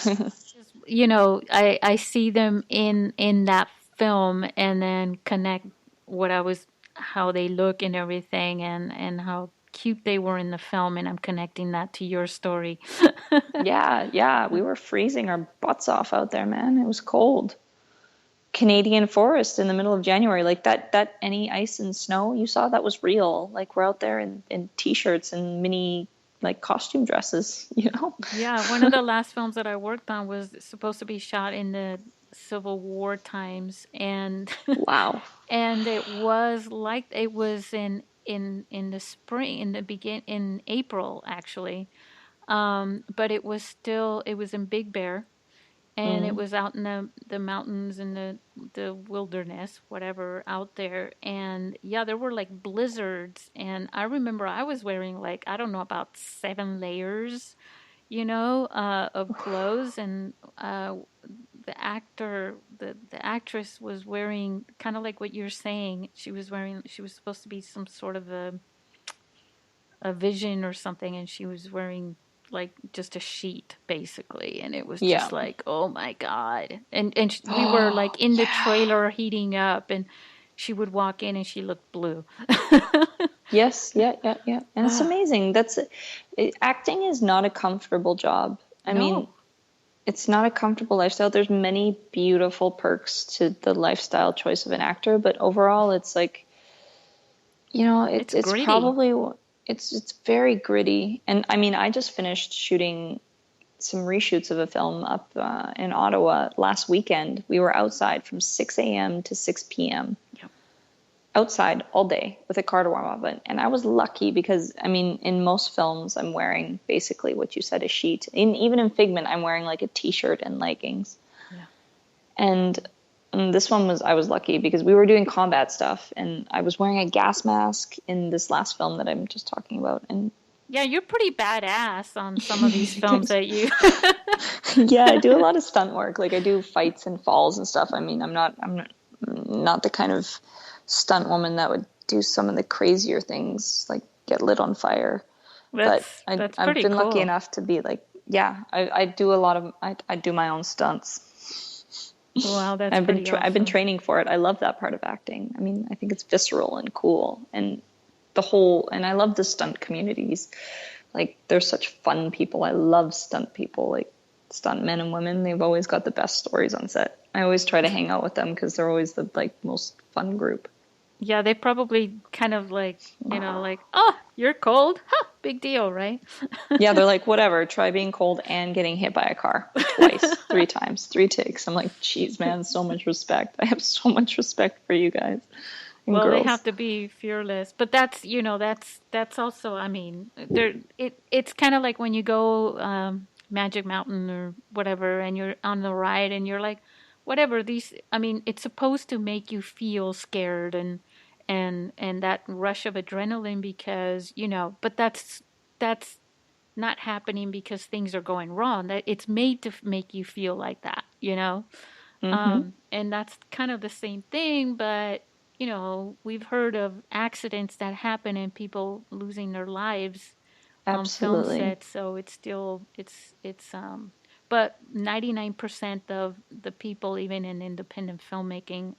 I see them in that film and then connect what I was, how they look and everything, and how cute they were in the film, and I'm connecting that to your story. Yeah, yeah, we were freezing our butts off out there, man. It was cold. Canadian forest in the middle of January, like that any ice and snow you saw, that was real. Like we're out there in t-shirts and mini like costume dresses, you know? Yeah, one of the last films that I worked on was supposed to be shot in the Civil War times, and Wow. and it was in the spring, in April actually. But it was in Big Bear, and it Mm. was out in the mountains and the wilderness, whatever, out there. And yeah, there were like blizzards, and I remember I was wearing, like, I don't know, about 7 layers, of clothes. And the actress was wearing kind of like what you're saying. She was supposed to be some sort of a vision or something, and she was wearing like just a sheet basically, and it was Yeah. just like, oh my god. And we were Oh, like in the yeah. trailer heating up, and she would walk in and she looked blue. Yes, yeah, yeah, yeah. And it's amazing. Acting is not a comfortable job. I mean, No, it's not a comfortable lifestyle. There's many beautiful perks to the lifestyle choice of an actor, but overall it's like, it's it's gritty. probably it's very gritty. And I mean, I just finished shooting some reshoots of a film up in Ottawa last weekend. We were outside from 6 a.m. to 6 p.m. Yep. outside all day with a car to warm up in. And I was lucky because, I mean, in most films, I'm wearing basically what you said, a sheet. Even in Figment, I'm wearing like a t-shirt and leggings. Yeah. And this one I was lucky because we were doing combat stuff and I was wearing a gas mask in this last film that I'm just talking about. And Yeah, you're pretty badass on some of these films that you yeah, I do a lot of stunt work. Like I do fights and falls and stuff. I mean, I'm not the kind of stunt woman that would do some of the crazier things, like get lit on fire. But that's I've pretty been lucky cool. enough to be like, yeah, I do a lot of, I do my own stunts. Wow, that's pretty I've been awesome. training for it. I love that part of acting. I mean, I think it's visceral and cool, and and I love the stunt communities. Like, they're such fun people. I love stunt people, like stunt men and women. They've always got the best stories on set. I always try to hang out with them because they're always the like most fun group. Yeah, they probably kind of like, like, oh, you're cold? Huh, big deal, right? Yeah, they're like, whatever, try being cold and getting hit by a car twice, 3 times, 3 takes. I'm like, geez, man, so much respect. I have so much respect for you guys and Well, they have girls. to be fearless, but that's, that's also, I mean, it's kind of like when you go Magic Mountain or whatever, and you're on the ride and you're like, whatever, I mean, it's supposed to make you feel scared, and that rush of adrenaline, because, but that's not happening because things are going wrong. That it's made to make you feel like that. Mm-hmm. And that's kind of the same thing, but we've heard of accidents that happen and people losing their lives on film Absolutely. sets. So it's still but 99% of the people, even in independent filmmaking,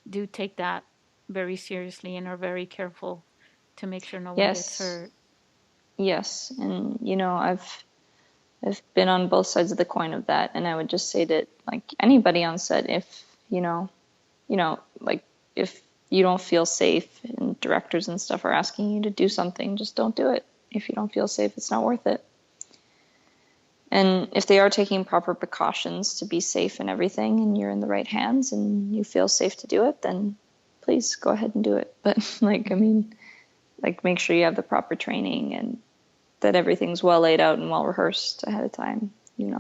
do take that very seriously and are very careful to make sure no one gets Yes. hurt. Yes. And I've been on both sides of the coin of that, and I would just say that like anybody on set, if like if you don't feel safe and directors and stuff are asking you to do something, just don't do it. If you don't feel safe, it's not worth it. And if they are taking proper precautions to be safe and everything, and you're in the right hands and you feel safe to do it, then please go ahead and do it. But like, I mean, like make sure you have the proper training and that everything's well laid out and well rehearsed ahead of time, Yeah,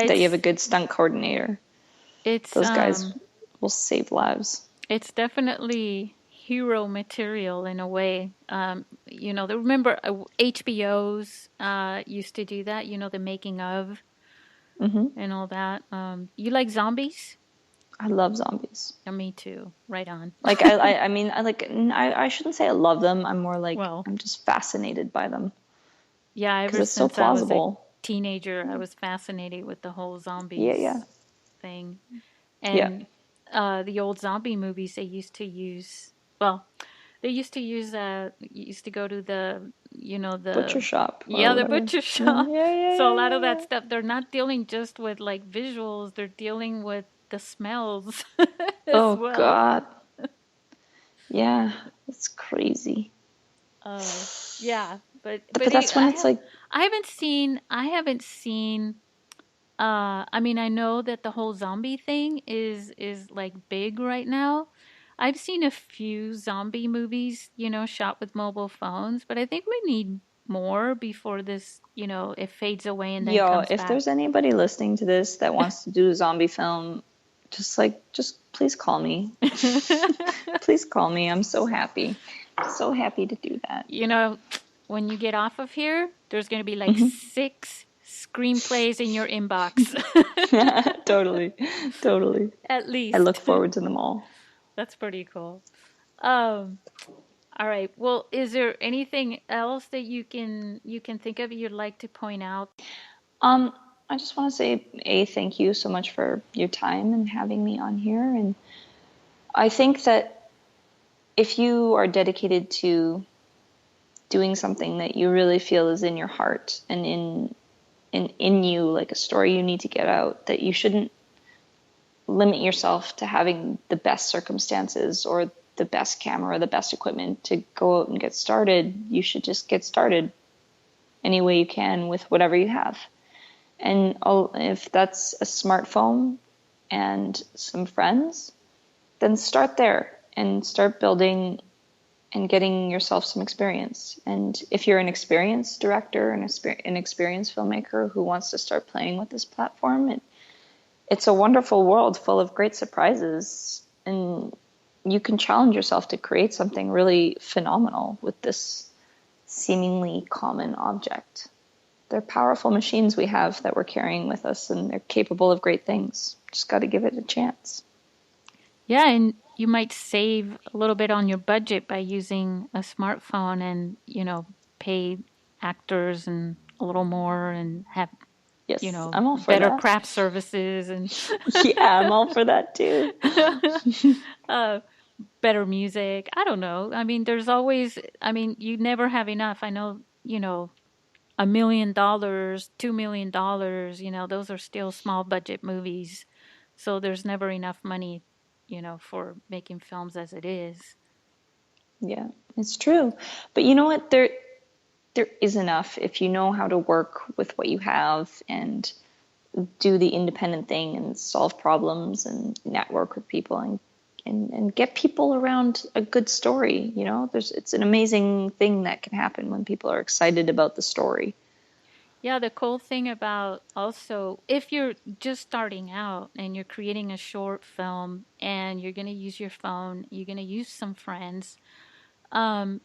that you have a good stunt coordinator. it's Those guys um will save lives. it's definitely hero material in a way. Remember HBO's used to do that, the making of Hmm. and all that. You like zombies? I love zombies. Me too. Right on. Like I mean, I shouldn't say I love them. I'm more like Well, I'm just fascinated by them yeah, because ever it's so since I was a plausible. teenager, I was fascinated with the whole Yeah, yeah, zombies thing. yeah. And the old zombie movies, they used to use, well, they used to go to the, Butcher the, shop or yeah, the whatever. butcher Yeah, shop. yeah, yeah, So a yeah, lot of that yeah. stuff, they're not dealing just with like visuals, they're dealing with the smells as Oh well. God. Yeah, it's crazy. Oh, yeah, but But that's when it's like, I haven't seen I mean, I know that the whole zombie thing is like big right now. I've seen a few zombie movies, shot with mobile phones, but I think we need more before this, it fades away and then yo, comes if back. there's anybody listening to this that wants to do a zombie film, just please call me. Please call me. I'm so happy. So happy to do that. You know, when you get off of here, there's going to be like Mhm. 6 screenplays in your inbox. Totally. Totally. At I look least. forward to them all. That's pretty cool. Um, all right. Well, is there anything else that you can think of you'd like to point out? Um, I just want to say, thank you so much for your time and having me on here. And I think that if you are dedicated to doing something that you really feel is in your heart and in you, like a story you need to get out, that you shouldn't limit yourself to having the best circumstances or the best camera or the best equipment to go out and get started. You should just get started any way you can with whatever you have. And if that's a smartphone and some friends, then start there and start building and getting yourself some experience. And if you're an experienced director and an experienced filmmaker who wants to start playing with this platform, it's a wonderful world full of great surprises. And you can challenge yourself to create something really phenomenal with this seemingly common object. They're powerful machines we have that we're carrying with us, and they're capable of great things. Just got to give it a chance. Yeah, and you might save a little bit on your budget by using a smartphone and, pay actors and a little more and have, Yes, I'm all for better that. craft services and Yeah, I'm all for that too. uh, better music. I don't know. I mean, I mean, you never have enough. I know, $1 million, $2 million, those are still small budget movies. So there's never enough money, for making films as it is. Yeah, it's true. But you know what? There is enough if you know how to work with what you have and do the independent thing and solve problems and network with people and get people around a good story. It's an amazing thing that can happen when people are excited about the story. Yeah, the cool thing about also, if you're just starting out and you're creating a short film and you're going to use your phone, you're going to use some friends. Um,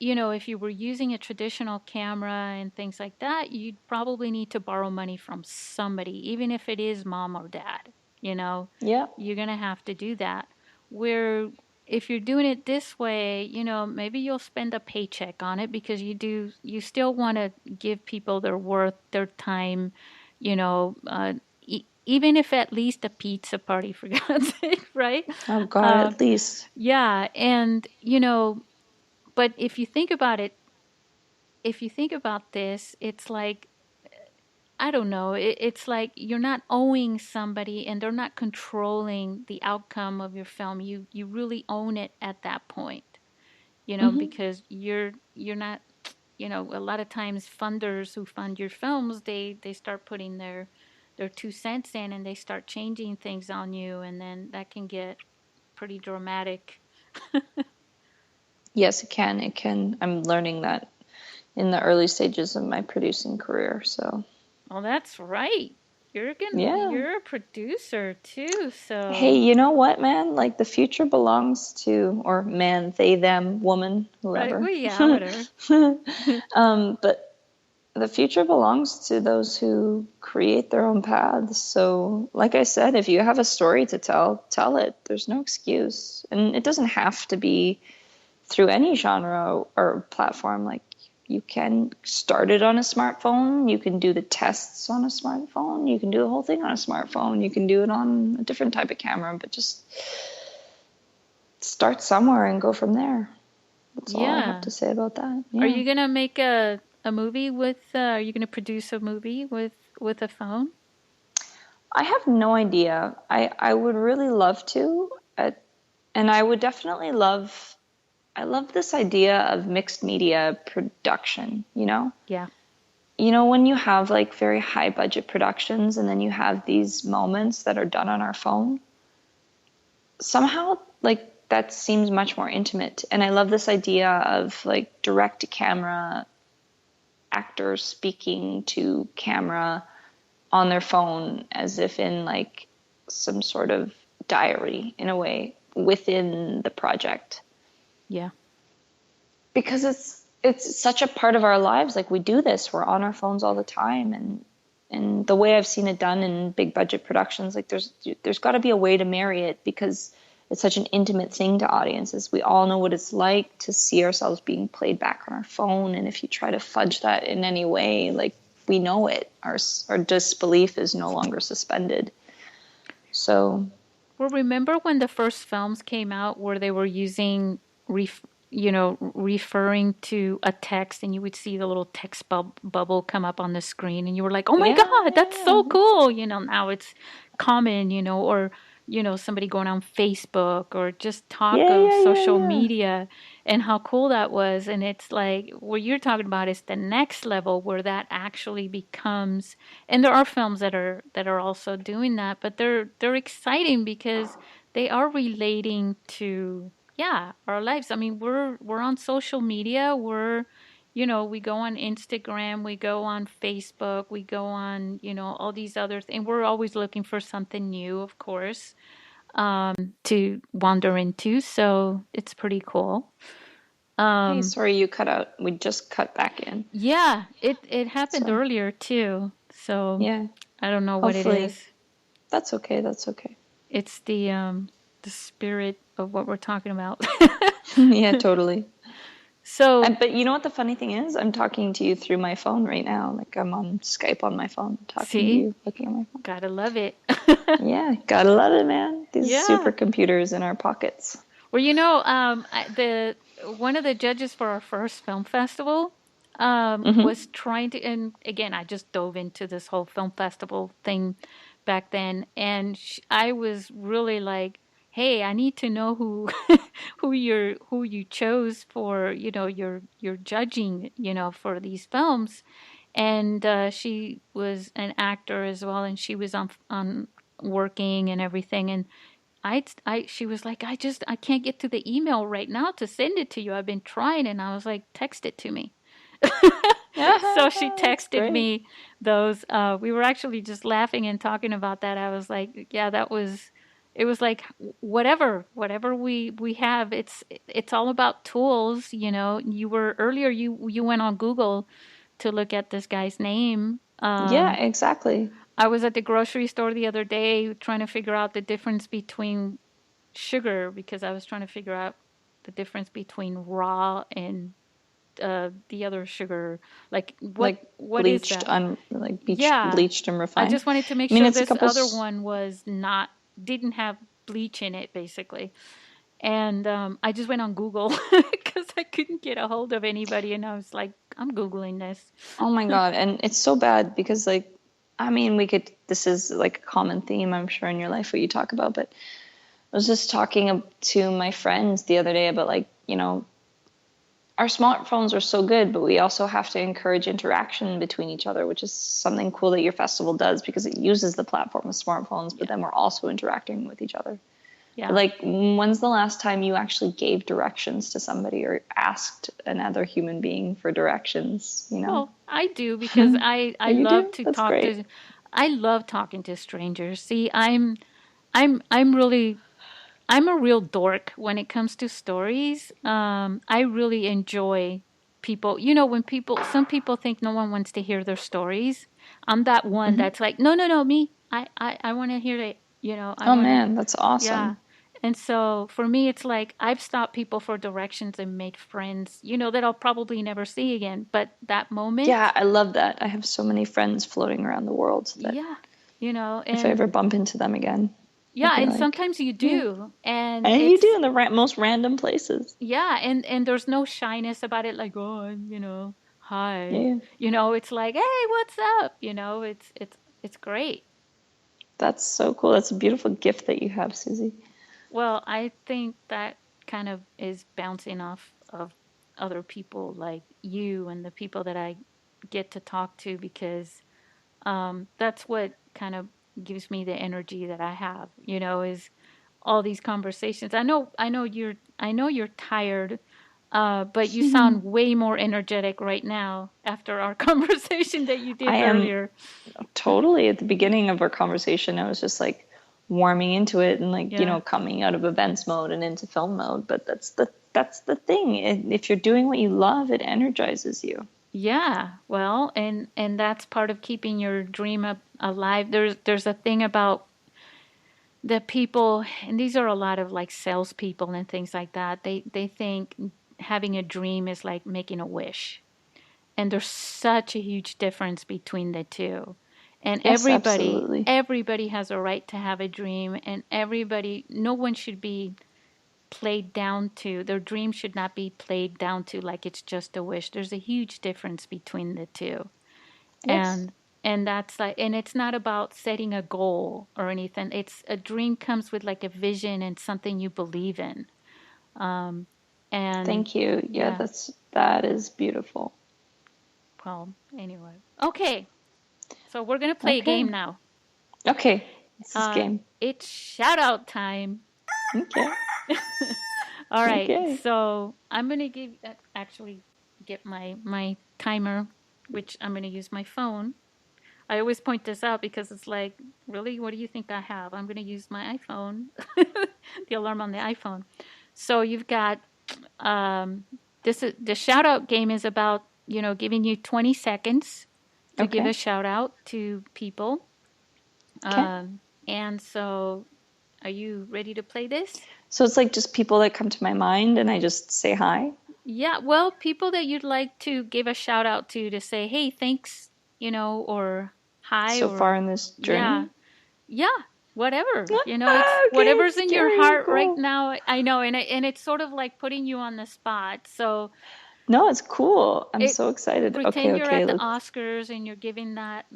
if you were using a traditional camera and things like that, you'd probably need to borrow money from somebody, even if it is mom or dad. You know, Yeah. you're going to have to do that. Where if you're doing it this way, maybe you'll spend a paycheck on it because you still want to give people their worth, their time, even if at least a pizza party, for God's sake, right? Oh God, Uh, at least. yeah. And, but if you think about this, it's like, I don't know, it's like you're not owing somebody and they're not controlling the outcome of your film. You really own it at that point, Hmm. because you're not, a lot of times funders who fund your films, they start putting their 2 cents in and they start changing things on you, and then that can get pretty dramatic. Yes, it can. It can. I'm learning that in the early stages of my producing career. So, Well, that's right. yeah. You're a producer too, Hey, so you know what, man? Like the future belongs to, or man, they, them, woman, right. whoever. Well, yeah, whatever. But the future belongs to those who create their own paths. So, like I said, if you have a story to tell, tell it. There's no excuse. And it doesn't have to be through any genre or platform. Like, You can start it on a smartphone. You can do the tests on a smartphone. You can do the whole thing on a smartphone. You can do it on a different type of camera, but just start somewhere and go from there. That's all I have Yeah. to say about that. Are Yeah. you gonna make a movie with? Are you gonna produce a movie with a phone? I have no idea. I would really love to. And I would definitely love, I love this idea of mixed media production, you know? Yeah. You know, when you have like very high budget productions and then you have these moments that are done on our phone, somehow like that seems much more intimate. And I love this idea of like direct to camera actors speaking to camera on their phone as if in like some sort of diary in a way within the project. Yeah. Because it's such a part of our lives. Like we do this, we're on our phones all the time, and the way I've seen it done in big budget productions, like there's got to be a way to marry it because it's such an intimate thing to audiences. We all know what it's like to see ourselves being played back on our phone, and if you try to fudge that in any way, like we know it, our disbelief is no longer suspended. So Well, remember when the first films came out where they were using referring to a text, and you would see the little text bubble come up on the screen, and you were like, "Oh my yeah, God, that's yeah, so cool!" Now it's common, or somebody going on Facebook or just talk yeah, of yeah, yeah, social yeah. media and how cool that was. And it's like what you're talking about is the next level where that actually becomes. And there are films that are also doing that, but they're exciting because they are relating to, yeah, our lives. I mean, we're on social media. We go on Instagram, we go on Facebook, we go on, all these other things. We're always looking for something new, of course, to wander into. So it's pretty cool. Hey, Um, sorry you cut out. We just cut back in. yeah, it happened So earlier too. So yeah, I don't know what it hopefully is. that's okay. That's okay. It's the spirit of what we're talking about. Yeah, totally. So, But you know what the funny thing is? I'm talking to you through my phone right now. Like I'm on Skype on my phone, talking to see, you, looking at my phone. gotta love it. Yeah, gotta love it, man. These Yeah. supercomputers in our pockets. Well, the one of the judges for our first film festival Hmm. was trying to, and again, I just dove into this whole film festival thing back then, and I was really like, "Hey, I need to know who who you chose for your judging for these films," and she was an actor as well, and she was on working and everything, and she was like, I can't get to the email right now to send it to you. I've been trying. And I was like, text it to me. So she That's texted great. me those. We were actually just laughing and talking about that. I was like, yeah, it was like whatever we have, it's all about tools. You went on Google to look at this guy's name. Yeah, exactly. I was at the grocery store the other day trying to figure out the difference between sugar because I was trying to figure out the difference between raw and the other sugar. Like Like what is that? Yeah, bleached and I refined. just wanted to make I mean, sure it's a this couple. other one was not didn't have bleach in it, basically. And I just went on Google because I couldn't get a hold of anybody, and I was like, I'm googling this. Oh my God. And it's so bad because, like, I mean, this is like a common theme, I'm sure, in your life, what you talk about. But I was just talking to my friends the other day about, like, our smartphones are so good, but we also have to encourage interaction between each other, which is something cool that your festival does because it uses the platform of smartphones, but Yeah, then we're also interacting with each other. But yeah. like, when's the last time you actually gave directions to somebody or asked another human being for directions? Well, I do because Oh, I you love do? to That's talk great. to I love talking to strangers. See, I'm really I'm a real dork when it comes to stories. I really enjoy people. When some people think no one wants to hear their stories. I'm that one Hmm. that's like, no, no, no, me. I want to hear it. I Oh want to, man, that's yeah. awesome. And so for me, it's like I've stopped people for directions and made friends, that I'll probably never see again. But that Yeah, moment, I love that. I have so many friends floating around the world that yeah, if I and ever bump into them again, I'll yeah, be and like, sometimes you yeah. do. And And you do it's, in the most random places. yeah, and there's no shyness about it, like, oh, hi. Yeah, It's like, hey, what's up? It's great. that's so cool. That's a beautiful gift that you have, Susie. Well, I think that kind of is bouncing off of other people like you and the people that I get to talk to, because that's what kind of gives me the energy that I have, is all these conversations. I know you're tired, but you sound way more energetic right now after our conversation that you I did am earlier. totally at the beginning of our conversation. I was just like warming into it and like, Yeah. coming out of events mode and into film mode. But that's the thing. If you're doing what you love, it energizes you. Yeah, well, and that's part of keeping your dream alive. There's a thing about the people, and these are a lot of like salespeople and things like that. They think having a dream is like making a wish, and there's such a huge difference between the two. And Yes, everybody absolutely. everybody has a right to have a dream, and no one should be played down to, their dream should not be played down to like it's just a wish. There's a huge difference between the two. Yes. And that's like, and it's not about setting a goal or anything. It's a dream comes with like a vision and something you believe in. um and Thank you. Yeah, yeah, that is beautiful. well, anyway, okay, so we're gonna play a Okay. game now. Okay. This is game. It's shout out time. Okay. All right, Okay. so I'm gonna actually get my timer, which I'm gonna use my phone. I always point this out because it's like, really, what do you think I have? I'm gonna use my iPhone, the alarm on the iPhone. So you've got um, the shout out game is about giving you 20 seconds to give Okay. a shout out to people. Okay. And so, are you ready to play this? So it's like just people that come to my mind and I just say hi Yeah, well, people that you'd like to give a shout out to say, hey, thanks, or hi, so far or in this yeah, journey. yeah, whatever. It's Ah, okay, whatever's it's in your scary. heart right Cool. now. I know, and it's sort of like putting you on the spot. So No, it's cool. I'm it so excited. Okay, pretend you're okay, at the let's. Oscars and you're giving that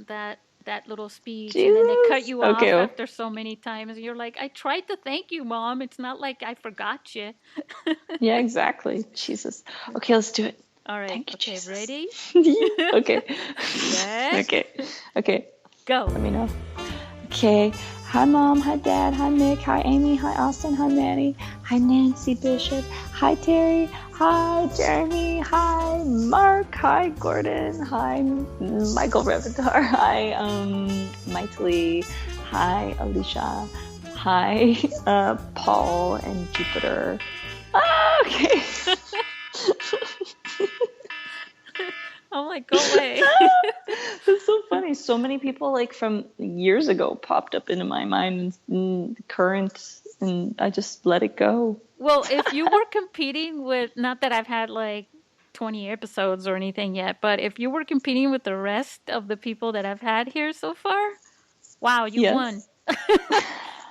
little speech, and then they cut Jesus. you off Okay. after so many times. And you're like, I tried to thank you, Mom. It's not like I forgot you. Yeah, exactly. Jesus. Okay, let's do it. All right. Thank you, Okay. Jesus. Ready? Okay. Set. Okay. Okay. Go. Let me know. Okay. Hi, Mom. Hi, Dad. Hi, Mick. Hi, Amy. Hi, Austin. Hi, Manny. Hi, Nancy Bishop. Hi, Terry. Hi, Jeremy. Hi, Mark. Hi, Gordon. Hi, Michael Reventar. Hi, Maitli. Hi, Alicia. Hi, Paul and Jupiter. Ah, okay. I'm like, go away. It's so funny. So many people like from years ago popped up into my mind and current, and I just let it go. Well, if you were competing with, not that I've had like 20 episodes or anything yet, but if you were competing with the rest of the people that I've had here so far, wow, you won. Yes.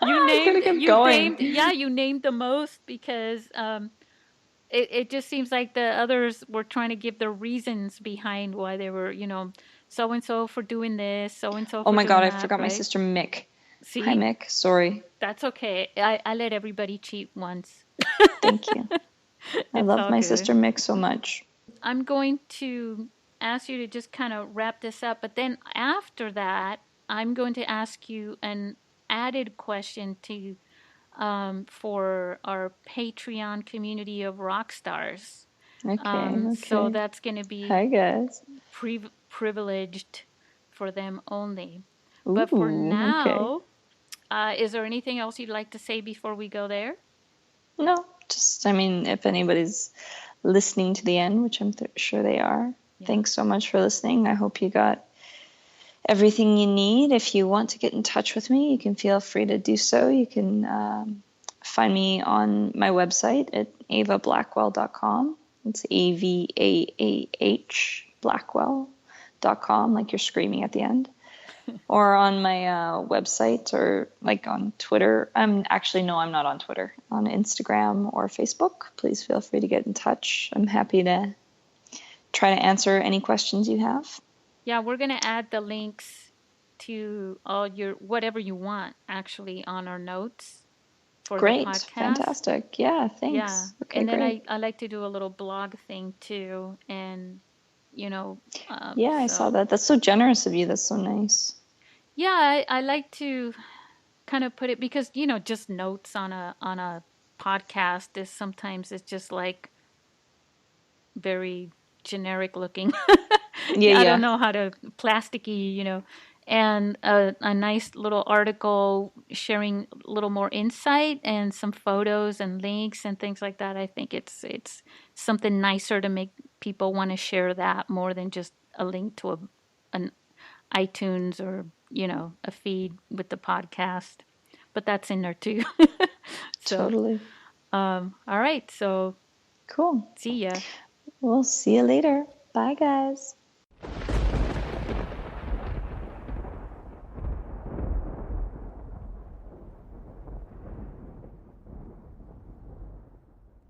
I could have kept going. Yeah, you named the most because it just seems like the others were trying to give the reasons behind why they were, so and so for doing this, so and so Oh for my God, doing I that, forgot my right? sister Mick. Hi, See, Mick. Sorry. that's okay. I let everybody cheat once. Thank you. I It's love all my good. sister Mick so much. I'm going to ask you to just kind of wrap this up, but then after that, I'm going to ask you an added question to for our Patreon community of rock stars. Okay, So okay. that's going to be Hi, guys. privileged for them only. But for Ooh, okay. now, is there anything else you'd like to say before we go there? No, just, I mean, if anybody's listening to the end, which I'm sure they are, Yeah. thanks so much for listening. I hope you got everything you need. If you want to get in touch with me, you can feel free to do so. You can find me on my website at avaahblackwell.com. It's AVAAH Blackwell.com, like you're screaming at the end. Or on my website, or like on Twitter. I'm not on Twitter. On Instagram or Facebook. Please feel free to get in touch. I'm happy to try to answer any questions you have. Yeah, we're going to add the links to all your whatever you want actually on our notes for the Great. podcast. Fantastic. Yeah, thanks. Yeah. Okay, And then great. I like to do a little blog thing too. And, Yeah, I saw that. That's so generous of you. That's so nice. Yeah, I like to kind of put it because, just notes on a podcast is sometimes it's just like very generic looking. I don't know how to plasticky, and a nice little article sharing a little more insight and some photos and links and things like that. I think it's something nicer to make people want to share that more than just a link to an iTunes or, a feed with the podcast. But that's in there too. So, totally. all right. So cool. See ya. We'll see you later. Bye, guys.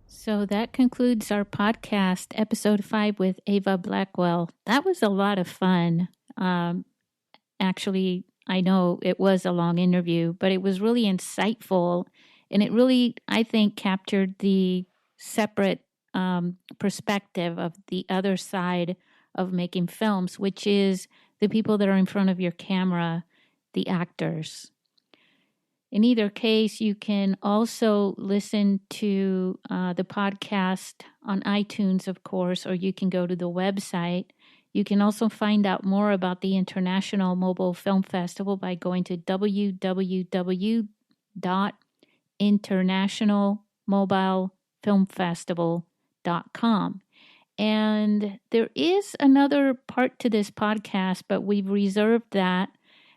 So that concludes our podcast, episode 5 with Avaah Blackwell. That was a lot of fun. Actually, I know it was a long interview, but it was really insightful. And it really, I think, captured the separate perspective of the other side of making films, which is the people that are in front of your camera, the actors. In either case, you can also listen to the podcast on iTunes, of course, or you can go to the website. You can also find out more about the International Mobile Film Festival by going to www.internationalmobilefilmfestival.com. And there is another part to this podcast, but we've reserved that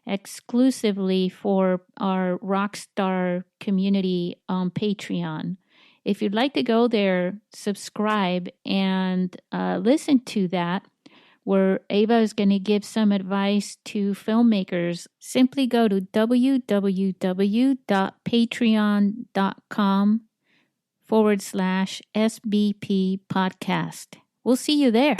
exclusively for our Rockstar community on Patreon. If you'd like to go there, subscribe and listen to that, where Avaah is going to give some advice to filmmakers. Simply go to www.patreon.com/SBP podcast. We'll see you there.